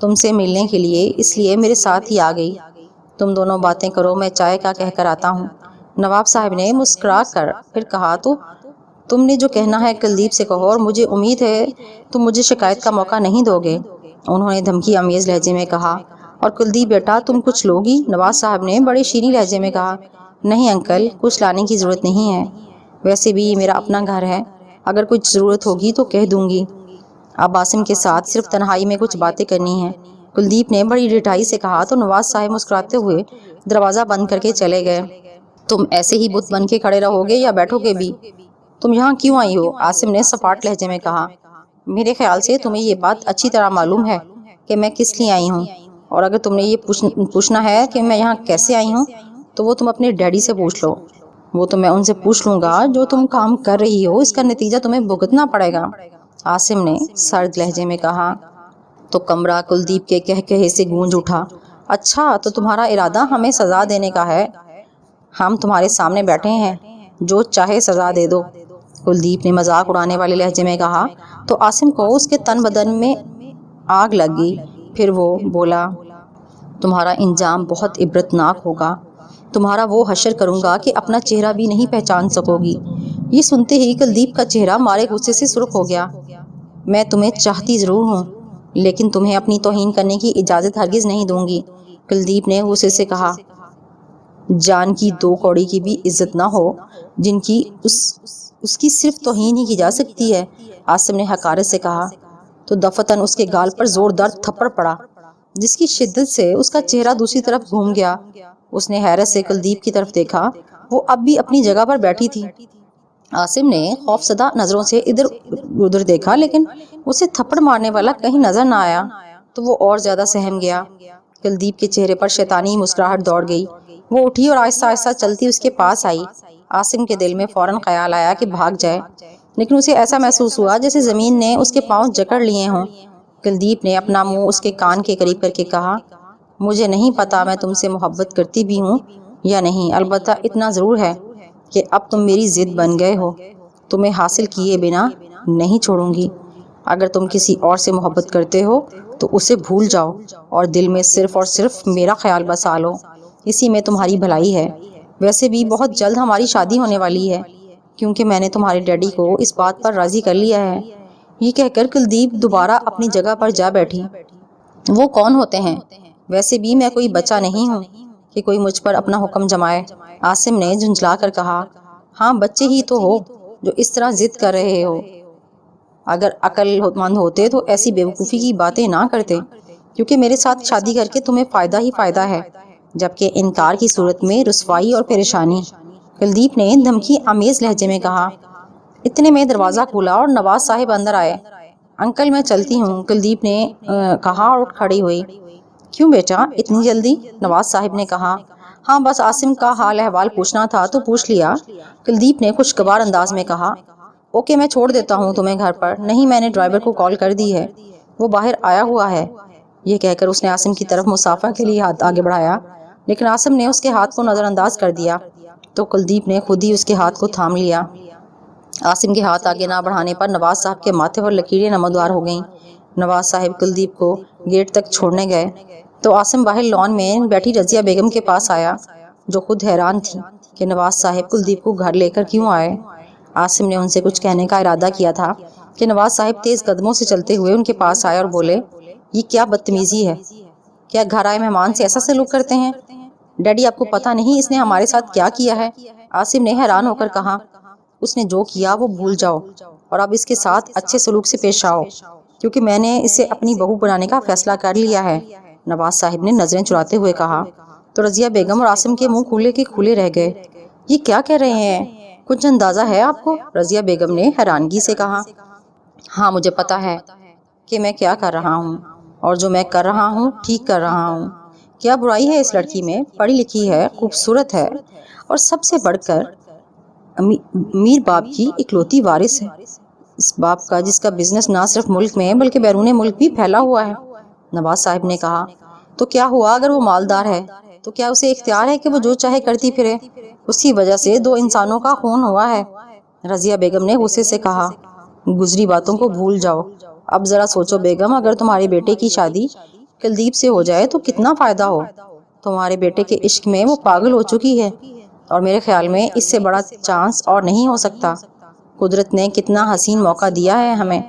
[SPEAKER 2] تم سے ملنے کے لیے، اس لیے میرے ساتھ ہی آ گئی۔ تم دونوں باتیں کرو، میں چائے کا کہہ کر آتا ہوں۔ نواب صاحب نے مسکرا کر پھر کہا، تو تم نے جو کہنا ہے کلدیپ سے کہو، اور مجھے امید ہے تم مجھے شکایت کا موقع نہیں دو گے، انہوں نے دھمکی آمیز لہجے میں کہا۔ اور کلدیپ بیٹا تم کچھ لوگی؟ نواز صاحب نے بڑے شیریں لہجے میں کہا۔ نہیں انکل، کچھ لانے کی ضرورت نہیں ہے، ویسے بھی یہ میرا اپنا گھر ہے، اگر کچھ ضرورت ہوگی تو کہہ دوں گی۔ اب عاصم کے ساتھ صرف تنہائی میں کچھ باتیں کرنی ہیں، کلدیپ نے بڑی ڈٹائی سے کہا تو نواز صاحب مسکراتے ہوئے دروازہ بند کر کے چلے گئے۔ تم ایسے ہی بت بن کے کھڑے رہو گے یا بیٹھو گے بھی؟ تم یہاں کیوں آئی ہو؟ عاصم نے سپاٹ لہجے میں کہا۔ میرے خیال سے تمہیں یہ بات اچھی طرح معلوم ہے کہ میں کس لیے آئی ہوں، اور اگر تم نے یہ پوچھنا ہے کہ میں یہاں کیسے آئی ہوں تو وہ تم اپنے ڈیڈی سے پوچھ لو۔ وہ تو میں ان سے پوچھ لوں گا، جو تم کام کر رہی ہو اس کا نتیجہ تمہیں بھگتنا پڑے گا، عاصم نے سرد لہجے میں کہا۔ تو کمرہ کلدیپ کے کہکہے سے گونج اٹھا۔ اچھا تو تمہارا ارادہ ہمیں سزا دینے کا ہے؟ ہم تمہارے سامنے بیٹھے ہیں، جو چاہے سزا دے دو، کلدیپ نے مذاق اڑانے والے لہجے میں کہا تو عاصم کو اس کے تن بدن میں آگ لگ گئی۔ پھر وہ بولا، تمہارا انجام بہت عبرتناک ہوگا، تمہارا وہ حشر کروں گا کہ اپنا چہرہ بھی نہیں پہچان سکو گی۔ یہ سنتے ہی کلدیپ کا چہرہ مارے غصے سے سرخ ہو گیا۔ میں تمہیں چاہتی ضرور ہوں، لیکن تمہیں اپنی توہین کرنے کی اجازت ہرگز نہیں دوں گی، کلدیپ نے غصے سے کہا۔ جان کی 2 کوڑی کی بھی عزت نہ ہو جن کی اس کی صرف توہین ہی کی جا سکتی ہے، عاصم نے حقارت سے کہا تو دفتن اس کے گال پر زوردار تھپڑ پڑا، جس کی شدت سے اس کا چہرہ دوسری طرف گھوم گیا۔ اس نے حیرت سے کلدیپ کی طرف دیکھا، وہ اب بھی اپنی جگہ پر بیٹھی تھی۔ عاصم نے خوفزدہ نظروں سے ادھر ادھر دیکھا، لیکن اسے تھپڑ مارنے والا کہیں نظر نہ آیا تو وہ اور زیادہ سہم گیا۔ کلدیپ کے چہرے پر شیطانی مسکراہٹ دوڑ گئی، وہ اٹھی اور آہستہ آہستہ چلتی اس کے پاس آئی۔ عاصم کے دل میں فوراً خیال آیا کہ بھاگ جائے، لیکن اسے ایسا محسوس ہوا جیسے زمین نے اس کے پاؤں جکڑ لیے ہوں۔ کلدیپ نے اپنا منہ اس کے کان کے قریب کر کے کہا، مجھے نہیں پتا میں تم سے محبت کرتی بھی ہوں یا نہیں، البتہ اتنا ضرور ہے کہ اب تم میری ضد بن گئے ہو، تمہیں حاصل کیے بنا نہیں چھوڑوں گی۔ اگر تم کسی اور سے محبت کرتے ہو تو اسے بھول جاؤ اور دل میں صرف اور صرف میرا خیال بسا لو، اسی میں تمہاری بھلائی ہے۔ ویسے بھی بہت جلد ہماری شادی ہونے والی ہے، کیونکہ میں نے تمہارے ڈیڈی کو اس بات پر راضی کر لیا ہے۔ یہ کہہ کر کلدیپ دوبارہ اپنی جگہ پر جا بیٹھی۔ وہ کون ہوتے ہیں؟ ویسے بھی میں کوئی بچہ نہیں ہوں کہ کوئی مجھ پر اپنا حکم جمائے، عاصم نے جھنجھلا کر کہا۔ ہاں بچے ہی تو ہو جو اس طرح ضد کر رہے ہو، اگر عقل مند ہوتے تو ایسی بیوقوفی کی باتیں نہ کرتے، کیونکہ میرے ساتھ شادی کر کے تمہیں فائدہ ہی فائدہ ہے، جبکہ انکار کی صورت میں رسوائی اور پریشانی، کلدیپ نے دھمکی آمیز لہجے میں کہا۔ اتنے میں دروازہ کھلا اور نواز صاحب اندر آئے۔ انکل میں چلتی ہوں، کلدیپ نے کہا اور اٹھ کھڑی ہوئی۔ کیوں بیٹا اتنی جلدی؟ نواز صاحب نے کہا۔ ہاں بس عاصم کا حال احوال پوچھنا تھا تو پوچھ لیا، کلدیپ نے خوشگوار انداز میں کہا۔ اوکے میں چھوڑ دیتا ہوں تمہیں گھر پر۔ نہیں میں نے ڈرائیور کو کال کر دی ہے، وہ باہر آیا ہوا ہے۔ یہ کہہ کر اس نے عاصم کی طرف مسافہ کے لیے ہاتھ آگے بڑھایا، لیکن عاصم نے اس کے ہاتھ کو نظر انداز کر دیا تو کلدیپ نے خود ہی اس کے ہاتھ کو تھام لیا۔ عاصم کے ہاتھ آگے نہ بڑھانے پر نواز صاحب کے ماتھے پر لکیریں نمودار ہو گئیں۔ نواز صاحب کلدیپ کو گیٹ تک چھوڑنے گئے تو عاصم باہر لان میں بیٹھی رضیہ بیگم کے پاس آیا، جو خود حیران تھی کہ نواز صاحب کلدیپ کو گھر لے کر کیوں آئے۔ عاصم نے ان سے کچھ کہنے کا ارادہ کیا تھا کہ نواز صاحب تیز قدموں سے چلتے ہوئے ان کے پاس آئے اور بولے، یہ کیا بدتمیزی ہے؟ کیا گھر آئے مہمان سے ایسا سلوک کرتے ہیں؟ ڈیڈی آپ کو پتہ نہیں اس نے ہمارے ساتھ کیا کیا ہے؟ عاصم نے حیران ہو کر کہا، اس نے جو کیا وہ بھول جاؤ اور اب اس کے ساتھ اچھے سلوک سے پیش آؤ، کیونکہ میں نے اسے اپنی بہو بنانے کا فیصلہ کر لیا ہے۔ نواز صاحب نے نظریں چراتے ہوئے کہا تو رضیہ بیگم اور عاصم کے منہ کھلے کے کھلے رہ گئے۔ یہ کیا کہہ رہے ہیں؟ کچھ اندازہ ہے آپ کو؟ رضیہ بیگم نے حیرانگی سے کہا۔ ہاں مجھے پتا ہے کہ میں کیا کر رہا ہوں، اور جو میں کر رہا ہوں ٹھیک کر رہا ہوں۔ کیا برائی ہے اس لڑکی میں؟ پڑھی لکھی ہے، خوبصورت ہے، اور سب سے بڑھ کر امیر باپ کی اکلوتی وارث ہے، اس باپ کا جس کا بزنس نہ صرف ملک میں بلکہ بیرون ملک بھی پھیلا ہوا ہے۔ نواز صاحب نے کہا، تو کیا ہوا اگر وہ مالدار ہے؟ تو کیا اسے اختیار ہے کہ وہ جو چاہے کرتی پھرے؟ اسی وجہ سے 2 انسانوں کا خون ہوا ہے۔ رضیہ بیگم نے غصے سے کہا، گزری باتوں کو بھول جاؤ، اب ذرا سوچو بیگم، اگر تمہارے بیٹے کی شادی کلدیپ سے ہو جائے تو کتنا فائدہ ہو۔ تمہارے بیٹے کے عشق میں وہ پاگل ہو چکی ہے، اور میرے خیال میں اس سے بڑا چانس اور نہیں ہو سکتا۔ قدرت نے کتنا حسین موقع دیا ہے ہمیں۔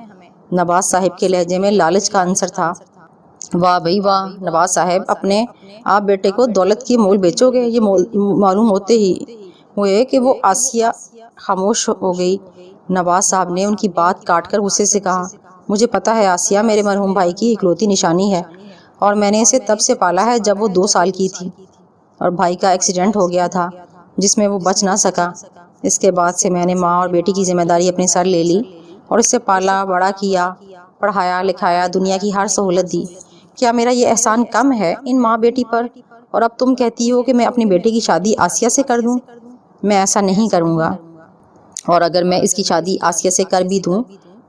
[SPEAKER 2] نواز صاحب کے لہجے میں لالچ کا عنصر تھا۔ واہ بھئی واہ، نواز صاحب اپنے آپ بیٹے کو دولت کی مول بیچو گے؟ یہ معلوم ہوتے ہی ہوئے کہ وہ آسیہ خاموش ہو گئی۔ نواز صاحب نے ان کی بات کاٹ کر غصے سے کہا، مجھے پتا ہے آسیہ میرے مرحوم بھائی کی اکلوتی نشانی ہے، اور میں نے اسے تب سے پالا ہے جب وہ 2 سال کی تھی اور بھائی کا ایکسیڈنٹ ہو گیا تھا جس میں وہ بچ نہ سکا۔ اس کے بعد سے میں نے ماں اور بیٹی کی ذمہ داری اپنے سر لے لی اور اسے پالا بڑا کیا، پڑھایا لکھایا، دنیا کی ہر سہولت دی۔ کیا میرا یہ احسان کم ہے ان ماں بیٹی پر؟ اور اب تم کہتی ہو کہ میں اپنی بیٹی کی شادی آسیہ سے کر دوں؟ میں ایسا نہیں کروں گا، اور اگر میں اس کی شادی آسیہ سے کر بھی دوں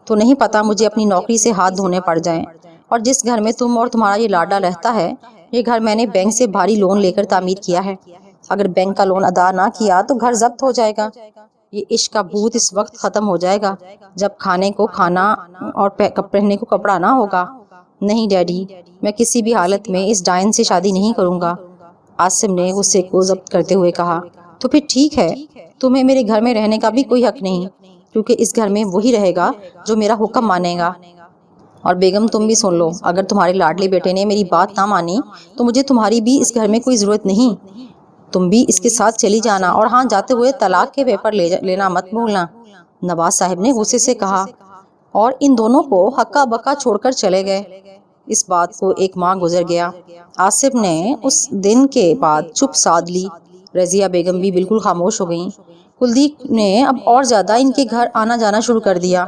[SPEAKER 2] تو نہیں پتا مجھے اپنی نوکری سے ہاتھ دھونے پڑ جائیں۔ اور جس گھر میں تم اور تمہارا یہ لاڈا رہتا ہے، یہ گھر میں نے بینک سے بھاری لون لے کر تعمیر کیا ہے۔ اگر بینک کا لون ادا نہ کیا تو گھر ضبط ہو جائے گا۔ یہ عشق کا بھوت اس وقت ختم ہو جائے گا جب کھانے کو کھانا اور پہننے کو کپڑا نہ ہوگا۔ نہیں ڈیڈی، میں کسی بھی حالت میں اس ڈائن سے شادی نہیں کروں گا۔ عاصم نے غصے کو ضبط کرتے ہوئے کہا، تو پھر ٹھیک ہے، تمہیں میرے گھر میں رہنے کا بھی کوئی حق نہیں، کیونکہ اس گھر میں وہی رہے گا جو میرا حکم مانے گا۔ اور بیگم تم بھی سن لو، اگر تمہارے لاڈلے بیٹے نے میری بات نہ مانی تو مجھے تمہاری بھی اس گھر میں کوئی ضرورت نہیں۔ تم بھی اس کے ساتھ چلی جانا، اور ہاں جاتے ہوئے طلاق کے پیپر لینا مت بھولنا۔ نواز صاحب نے غصے سے کہا، اور ان دونوں کو ہکا بکا چھوڑ کر چلے گئے۔ اس بات کو 1 ماہ گزر گیا۔ عاصم نے اس دن کے بعد چپ سادھ لی۔ رضیہ بیگم بھی بالکل خاموش ہو گئیں۔ کلدیپ نے اب اور زیادہ ان کے گھر آنا جانا شروع کر دیا۔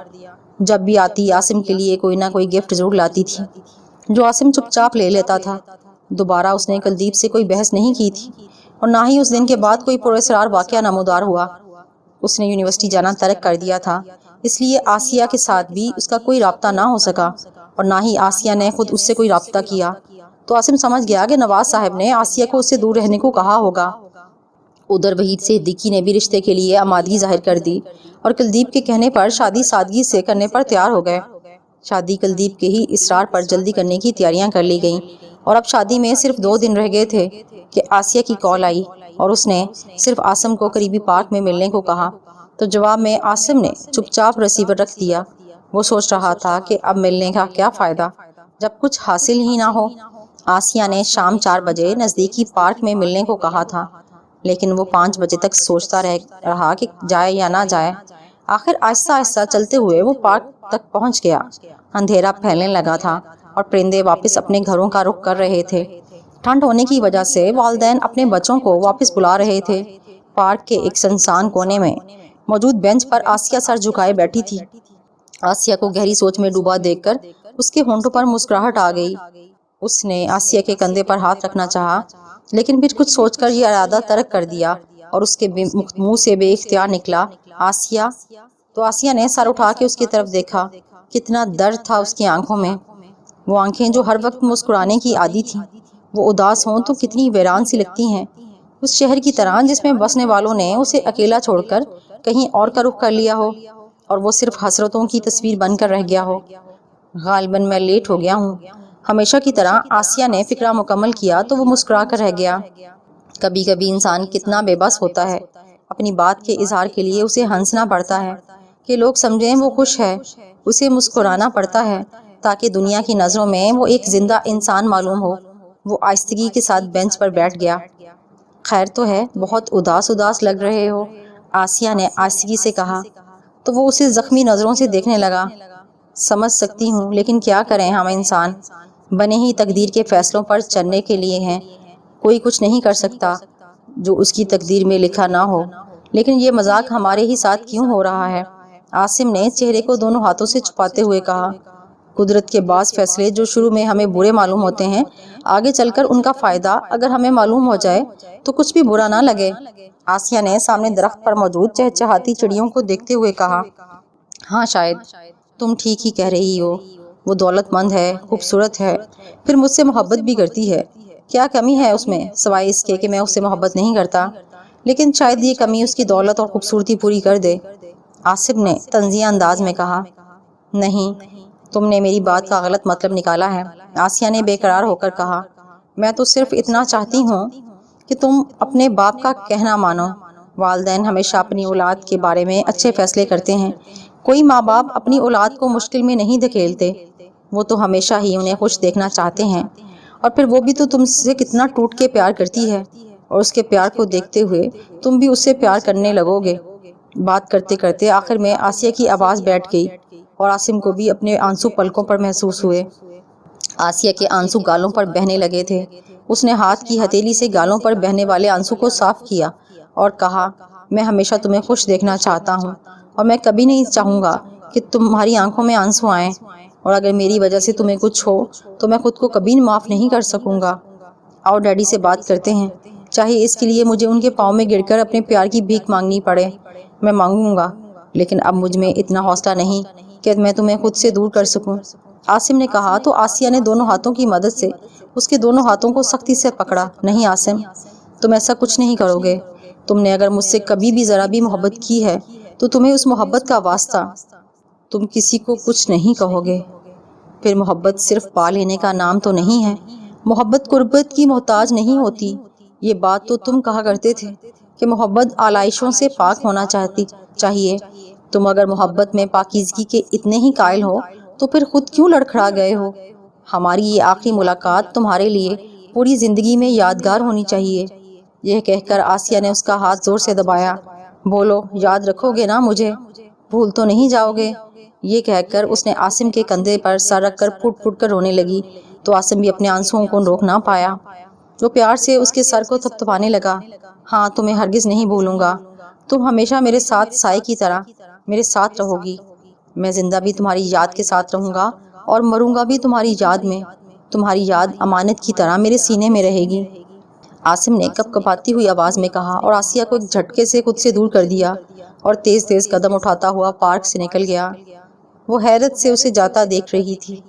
[SPEAKER 2] جب بھی آتی عاصم کے لیے کوئی نہ کوئی گفٹ ضرور لاتی تھی، جو عاصم چپ چاپ لے لیتا تھا۔ دوبارہ اس نے کلدیپ سے کوئی بحث نہیں کی تھی، اور نہ ہی اس دن کے بعد کوئی پراسرار واقعہ نمودار ہوا۔ اس نے یونیورسٹی جانا ترک کر دیا تھا، اس لیے آسیہ کے ساتھ بھی اس کا کوئی رابطہ نہ ہو سکا، اور نہ ہی آسیہ نے خود اس سے کوئی رابطہ کیا۔ تو عاصم سمجھ گیا کہ نواز صاحب نے آسیہ کو اس سے دور رہنے کو کہا ہوگا۔ ادھر وحید صدیقی نے بھی رشتے کے لیے آمادگی ظاہر کر دی، اور کلدیپ کے کہنے پر شادی سادگی سے کرنے پر تیار ہو گئے۔ شادی کلدیپ کے ہی اصرار پر جلدی کرنے کی تیاریاں کر لی گئیں، اور اب شادی میں صرف 2 دن رہ گئے تھے کہ آسیہ کی کال آئی، اور اس نے صرف عاصم کو قریبی پارک میں ملنے کو کہا۔ تو جواب میں عاصم نے چپ چاپ ریسیور رکھ دیا۔ وہ سوچ رہا تھا کہ اب ملنے کا کیا فائدہ جب کچھ حاصل ہی نہ ہو۔ آسیہ نے شام 4 بجے نزدیکی پارک میں ملنے کو کہا تھا، لیکن وہ 5 بجے تک سوچتا رہا کہ جائے یا نہ جائے۔ آخر آہستہ آہستہ چلتے ہوئے وہ پارک تک پہنچ گیا۔ اندھیرا پھیلنے لگا تھا اور پرندے واپس اپنے گھروں کا رخ کر رہے تھے۔ ٹھنڈ ہونے کی وجہ سے والدین اپنے بچوں کو واپس بلا رہے تھے۔ پارک کے ایک سنسان کونے میں موجود بینچ پر آسیہ سر جھکائے بیٹھی تھی۔ آسیہ کو گہری سوچ میں ڈوبا دیکھ کر اس کے ہونٹوں پر مسکراہٹ آ گئی۔ اس نے آسیہ کے کندھے پر ہاتھ رکھنا چاہا، لیکن پھر کچھ سوچ کر یہ ارادہ ترک کر دیا، اور اس کے منہ سے بے اختیار نکلا، آسیہ۔ تو آسیہ نے سر اٹھا کے اس کی طرف دیکھا۔ کتنا درد تھا اس کی آنکھوں میں۔ وہ آنکھیں جو ہر وقت مسکرانے کی عادی تھیں، وہ اداس ہوں تو کتنی ویران سی لگتی ہیں، اس شہر کی طرح جس میں بسنے والوں نے اسے اکیلا چھوڑ کر کہیں اور کا رخ کر لیا ہو، اور وہ صرف حسرتوں کی تصویر بن کر رہ گیا ہو۔ غالباً میں لیٹ ہو گیا ہوں۔ ہمیشہ کی طرح آسیہ نے فکرہ مکمل کیا تو وہ مسکرا کر رہ گیا۔ کبھی کبھی انسان کتنا بے بس ہوتا ہے اپنی بات کے اظہار کے لیے اسے ہنسنا پڑتا ہے کہ لوگ سمجھیں وہ خوش ہے، اسے مسکرانا پڑتا ہے تاکہ دنیا کی نظروں میں وہ ایک زندہ انسان معلوم ہو۔ وہ آہستگی کے ساتھ بینچ پر بیٹھ گیا۔ خیر تو ہے، بہت اداس لگ رہے ہو، آسیہ نے آہستگی سے کہا، تو وہ اسے زخمی نظروں سے دیکھنے لگا۔ سمجھ سکتی ہوں، لیکن کیا کریں، ہم انسان بنے ہی تقدیر کے فیصلوں پر چلنے کے لیے ہیں، کوئی کچھ نہیں کر سکتا جو اس کی تقدیر میں لکھا نہ ہو۔ لیکن یہ مذاق ہمارے ہی ساتھ کیوں ہو رہا ہے؟ عاصم نے چہرے کو دونوں ہاتھوں سے چھپاتے ہوئے کہا، قدرت کے بعض فیصلے جو شروع میں ہمیں برے معلوم ہوتے ہیں، آگے چل کر ان کا فائدہ اگر ہمیں معلوم ہو جائے تو کچھ بھی برا نہ لگے۔ آسیہ نے سامنے درخت پر موجود چہچہاتی چڑیوں کو دیکھتے ہوئے کہا، ہاں شاید تم ٹھیک ہی کہہ رہی ہو، وہ دولت مند ہے، خوبصورت ہے، پھر مجھ سے محبت بھی کرتی ہے، کیا کمی ہے اس میں سوائے اس کے کہ میں اس سے محبت نہیں کرتا؟ لیکن شاید یہ کمی اس کی دولت اور خوبصورتی پوری کر دے۔ عاصم نے طنزیہ انداز میں کہا، نہیں، تم نے میری بات کا غلط مطلب نکالا ہے۔ آسیہ نے بے قرار ہو کر کہا، میں تو صرف اتنا چاہتی ہوں کہ تم اپنے باپ کا کہنا مانو۔ والدین ہمیشہ اپنی اولاد کے بارے میں اچھے فیصلے کرتے ہیں، کوئی ماں باپ اپنی اولاد کو مشکل میں نہیں دھکیلتے، وہ تو ہمیشہ ہی انہیں خوش دیکھنا چاہتے ہیں، اور پھر وہ بھی تو تم سے کتنا ٹوٹ کے پیار کرتی ہے، اور اس کے پیار کو دیکھتے ہوئے تم بھی اس سے پیار کرنے لگو گے۔ بات کرتے کرتے آخر میں آسیہ کی آواز بیٹھ گئی اور عاصم کو بھی اپنے آنسو پلکوں پر محسوس ہوئے۔ آسیہ کے آنسو گالوں پر بہنے لگے تھے۔ اس نے ہاتھ کی ہتھیلی سے گالوں پر بہنے والے آنسو کو صاف کیا اور کہا، میں ہمیشہ تمہیں خوش دیکھنا چاہتا ہوں، اور میں کبھی نہیں چاہوں گا کہ تمہاری آنکھوں میں آنسو آئیں، اور اگر میری وجہ سے تمہیں کچھ ہو تو میں خود کو کبھی معاف نہیں کر سکوں گا۔ آؤ ڈیڈی سے بات کرتے ہیں، چاہے اس کے لیے مجھے ان کے پاؤں میں گر کر اپنے پیار کی بھیک مانگنی پڑے، میں مانگوں گا، لیکن اب مجھ میں اتنا حوصلہ نہیں کہ میں تمہیں خود سے دور کر سکوں۔ عاصم نے کہا تو آسیہ نے دونوں ہاتھوں کی مدد سے اس کے دونوں ہاتھوں کو سختی سے پکڑا۔ نہیں عاصم، تم ایسا کچھ نہیں کرو گے، تم نے اگر مجھ سے کبھی بھی ذرا بھی محبت کی ہے تو تمہیں اس محبت کا واسطہ، تم کسی کو کچھ نہیں کہو گے۔ پھر محبت صرف پا لینے کا نام تو نہیں ہے، محبت قربت کی محتاج نہیں ہوتی۔ یہ بات تو تم کہا کرتے تھے کہ محبت آلائشوں سے پاک ہونا چاہیے۔ تم اگر محبت میں پاکیزگی کے اتنے ہی قائل ہو تو پھر خود کیوں لڑکھڑا گئے ہو؟ ہماری یہ آخری ملاقات تمہارے لیے پوری زندگی میں یادگار ہونی چاہیے۔ یہ کہہ کر آسیہ نے اس کا ہاتھ زور سے دبایا۔ بولو، یاد رکھو گے نا مجھے؟ بھول تو نہیں جاؤ گے؟ یہ کہہ کر اس نے عاصم کے کندھے پر سر رکھ کر پھٹ پھٹ کر رونے لگی تو عاصم بھی اپنے آنسوؤں کو روک نہ پایا۔ وہ پیار سے اس کے سر کو تھپتھپانے لگا۔ ہاں، تمہیں ہرگز نہیں بھولوں گا، تم ہمیشہ میرے ساتھ سائے کی طرح میرے ساتھ رہو گی۔ میں زندہ بھی تمہاری یاد کے ساتھ رہوں گا اور مروں گا بھی تمہاری یاد میں، تمہاری یاد امانت کی طرح میرے سینے میں رہے گی۔ عاصم نے کپ کپاتی ہوئی آواز میں کہا اور آسیہ کو ایک جھٹکے سے خود سے دور کر دیا اور تیز تیز قدم اٹھاتا ہوا پارک سے نکل گیا۔ وہ حیرت سے اسے جاتا دیکھ رہی تھی۔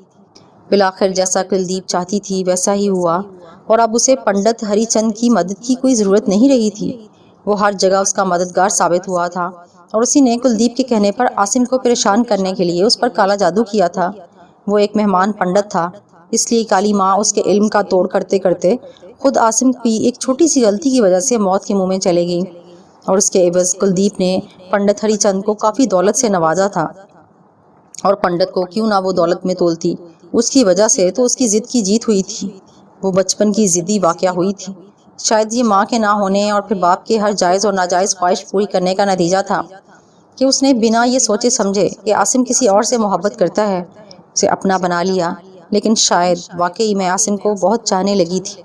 [SPEAKER 2] بالآخر جیسا کلدیپ چاہتی تھی ویسا ہی ہوا، اور اب اسے پنڈت ہری چند کی مدد کی کوئی ضرورت نہیں رہی تھی۔ وہ ہر جگہ اس کا مددگار ثابت ہوا تھا، اور اسی نے کلدیپ کے کہنے پر عاصم کو پریشان کرنے کے لیے اس پر کالا جادو کیا تھا۔ وہ ایک مہمان پنڈت تھا، اس لیے کالی ماں اس کے علم کا توڑ کرتے کرتے خود عاصم کی ایک چھوٹی سی غلطی کی وجہ سے موت کے منہ میں چلے گئی، اور اس کے عوض کلدیپ نے پنڈت ہری چند کو کافی دولت سے نوازا تھا۔ اور پنڈت کو کیوں نہ وہ دولت میں تولتی، اس کی وجہ سے تو اس کی ضد کی جیت ہوئی تھی۔ وہ بچپن کی ضدی واقعہ ہوئی تھی، شاید یہ ماں کے نہ ہونے اور پھر باپ کے ہر جائز اور ناجائز خواہش پوری کرنے کا نتیجہ تھا کہ اس نے بنا یہ سوچے سمجھے کہ عاصم کسی اور سے محبت کرتا ہے، اسے اپنا بنا لیا۔ لیکن شاید واقعی میں عاصم کو بہت چاہنے لگی تھی،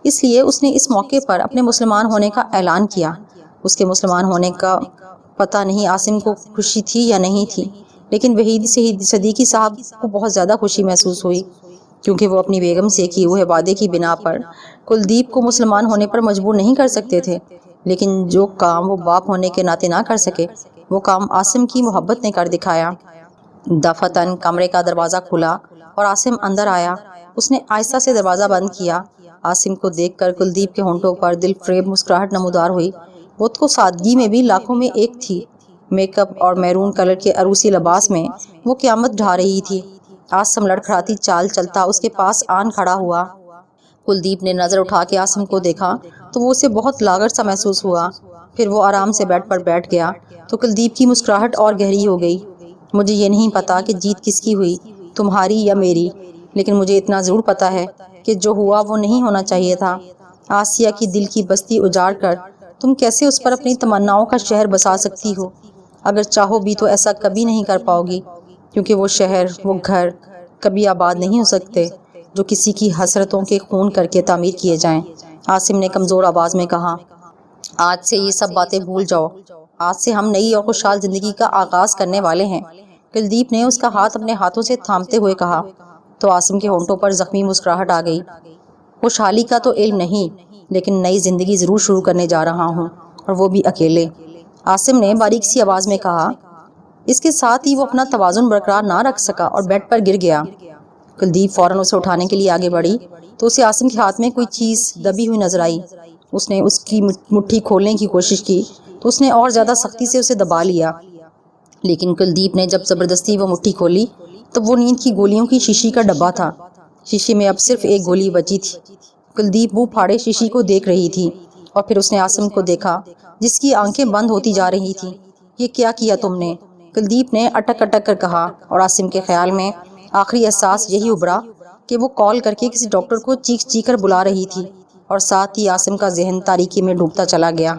[SPEAKER 2] اس لیے اس نے اس موقع پر اپنے مسلمان ہونے کا اعلان کیا۔ اس کے مسلمان ہونے کا پتہ نہیں عاصم کو خوشی تھی یا نہیں تھی، لیکن وحید صدیقی صاحب کو بہت زیادہ خوشی محسوس ہوئی، کیونکہ وہ اپنی بیگم سے کیے ہوئے وعدے کی بنا پر کلدیپ کو مسلمان ہونے پر مجبور نہیں کر سکتے تھے، لیکن جو کام وہ باپ ہونے کے ناطے نہ کر سکے وہ کام عاصم کی محبت نے کر دکھایا۔ دفتن کمرے کا دروازہ کھلا اور عاصم اندر آیا۔ اس نے آہستہ سے دروازہ بند کیا۔ عاصم کو دیکھ کر کلدیپ کے ہونٹوں پر دل فریب مسکراہٹ نمودار ہوئی۔ وہ تو سادگی میں بھی لاکھوں میں ایک تھی۔ میک اپ اور میرون کلر کے عروسی لباس میں وہ قیامت ڈھا رہی تھی۔ عاصم لڑکھڑاتی چال چلتا اس کے پاس آن کھڑا ہوا۔ کلدیپ نے نظر اٹھا کے عاصم کو دیکھا تو وہ اسے بہت لاغر سا محسوس ہوا۔ پھر وہ آرام سے بیڈ پر بیٹھ گیا تو کلدیپ کی مسکراہٹ اور گہری ہو گئی۔ مجھے یہ نہیں پتا کہ جیت کس کی ہوئی، تمہاری یا میری، لیکن مجھے اتنا ضرور پتا ہے کہ جو ہوا وہ نہیں ہونا چاہیے تھا۔ آسیہ کی دل کی بستی اجاڑ کر تم کیسے اس پر اپنی تمناؤں کا شہر بسا سکتی ہو؟ اگر چاہو بھی تو ایسا کبھی نہیں کر پاؤ گی، کیونکہ وہ شہر، وہ گھر کبھی آباد نہیں ہو سکتے جو کسی کی حسرتوں کے خون کر کے تعمیر کیے جائیں۔ عاصم نے کمزور آواز میں کہا، آج سے یہ سب باتیں بھول جاؤ، آج سے ہم نئی اور خوشحال زندگی کا آغاز کرنے والے ہیں۔ کلدیپ نے اس کا ہاتھ اپنے ہاتھوں سے تھامتے ہوئے کہا تو عاصم کے ہونٹوں پر زخمی مسکراہٹ آ گئی۔ خوشحالی کا تو علم نہیں، لیکن نئی زندگی ضرور شروع کرنے جا رہا ہوں، اور وہ بھی اکیلے۔ عاصم نے باریک سی آواز میں کہا۔ اس کے ساتھ ہی وہ اپنا توازن برقرار نہ رکھ سکا اور بیڈ پر گر گیا۔ کلدیپ فوراً اسے اٹھانے کے لیے آگے بڑھی تو اسے عاصم کے ہاتھ میں کوئی چیز دبی ہوئی نظر آئی۔ اس نے اس کی مٹھی کھولنے کی کوشش کی تو اس نے اور زیادہ سختی سے اسے دبا لیا، لیکن کلدیپ نے جب زبردستی وہ مٹھی کھولی تو وہ نیند کی گولیوں کی شیشی کا ڈبہ تھا۔ شیشے میں اب صرف ایک گولی بچی تھی۔ کلدیپ منہ پھاڑے شیشی کو دیکھ رہی تھی، اور پھر اس نے عاصم کو دیکھا جس کی آنکھیں بند ہوتی جا رہی تھیں۔ یہ کیا کیا تم نے؟ کلدیپ نے اٹک اٹک کر کہا، اور عاصم کے خیال میں آخری احساس یہی ابھرا کہ وہ کال کر کے کسی ڈاکٹر کو چیخ چیخ کر بلا رہی تھی، اور ساتھ ہی عاصم کا ذہن تاریکی میں ڈوبتا چلا گیا۔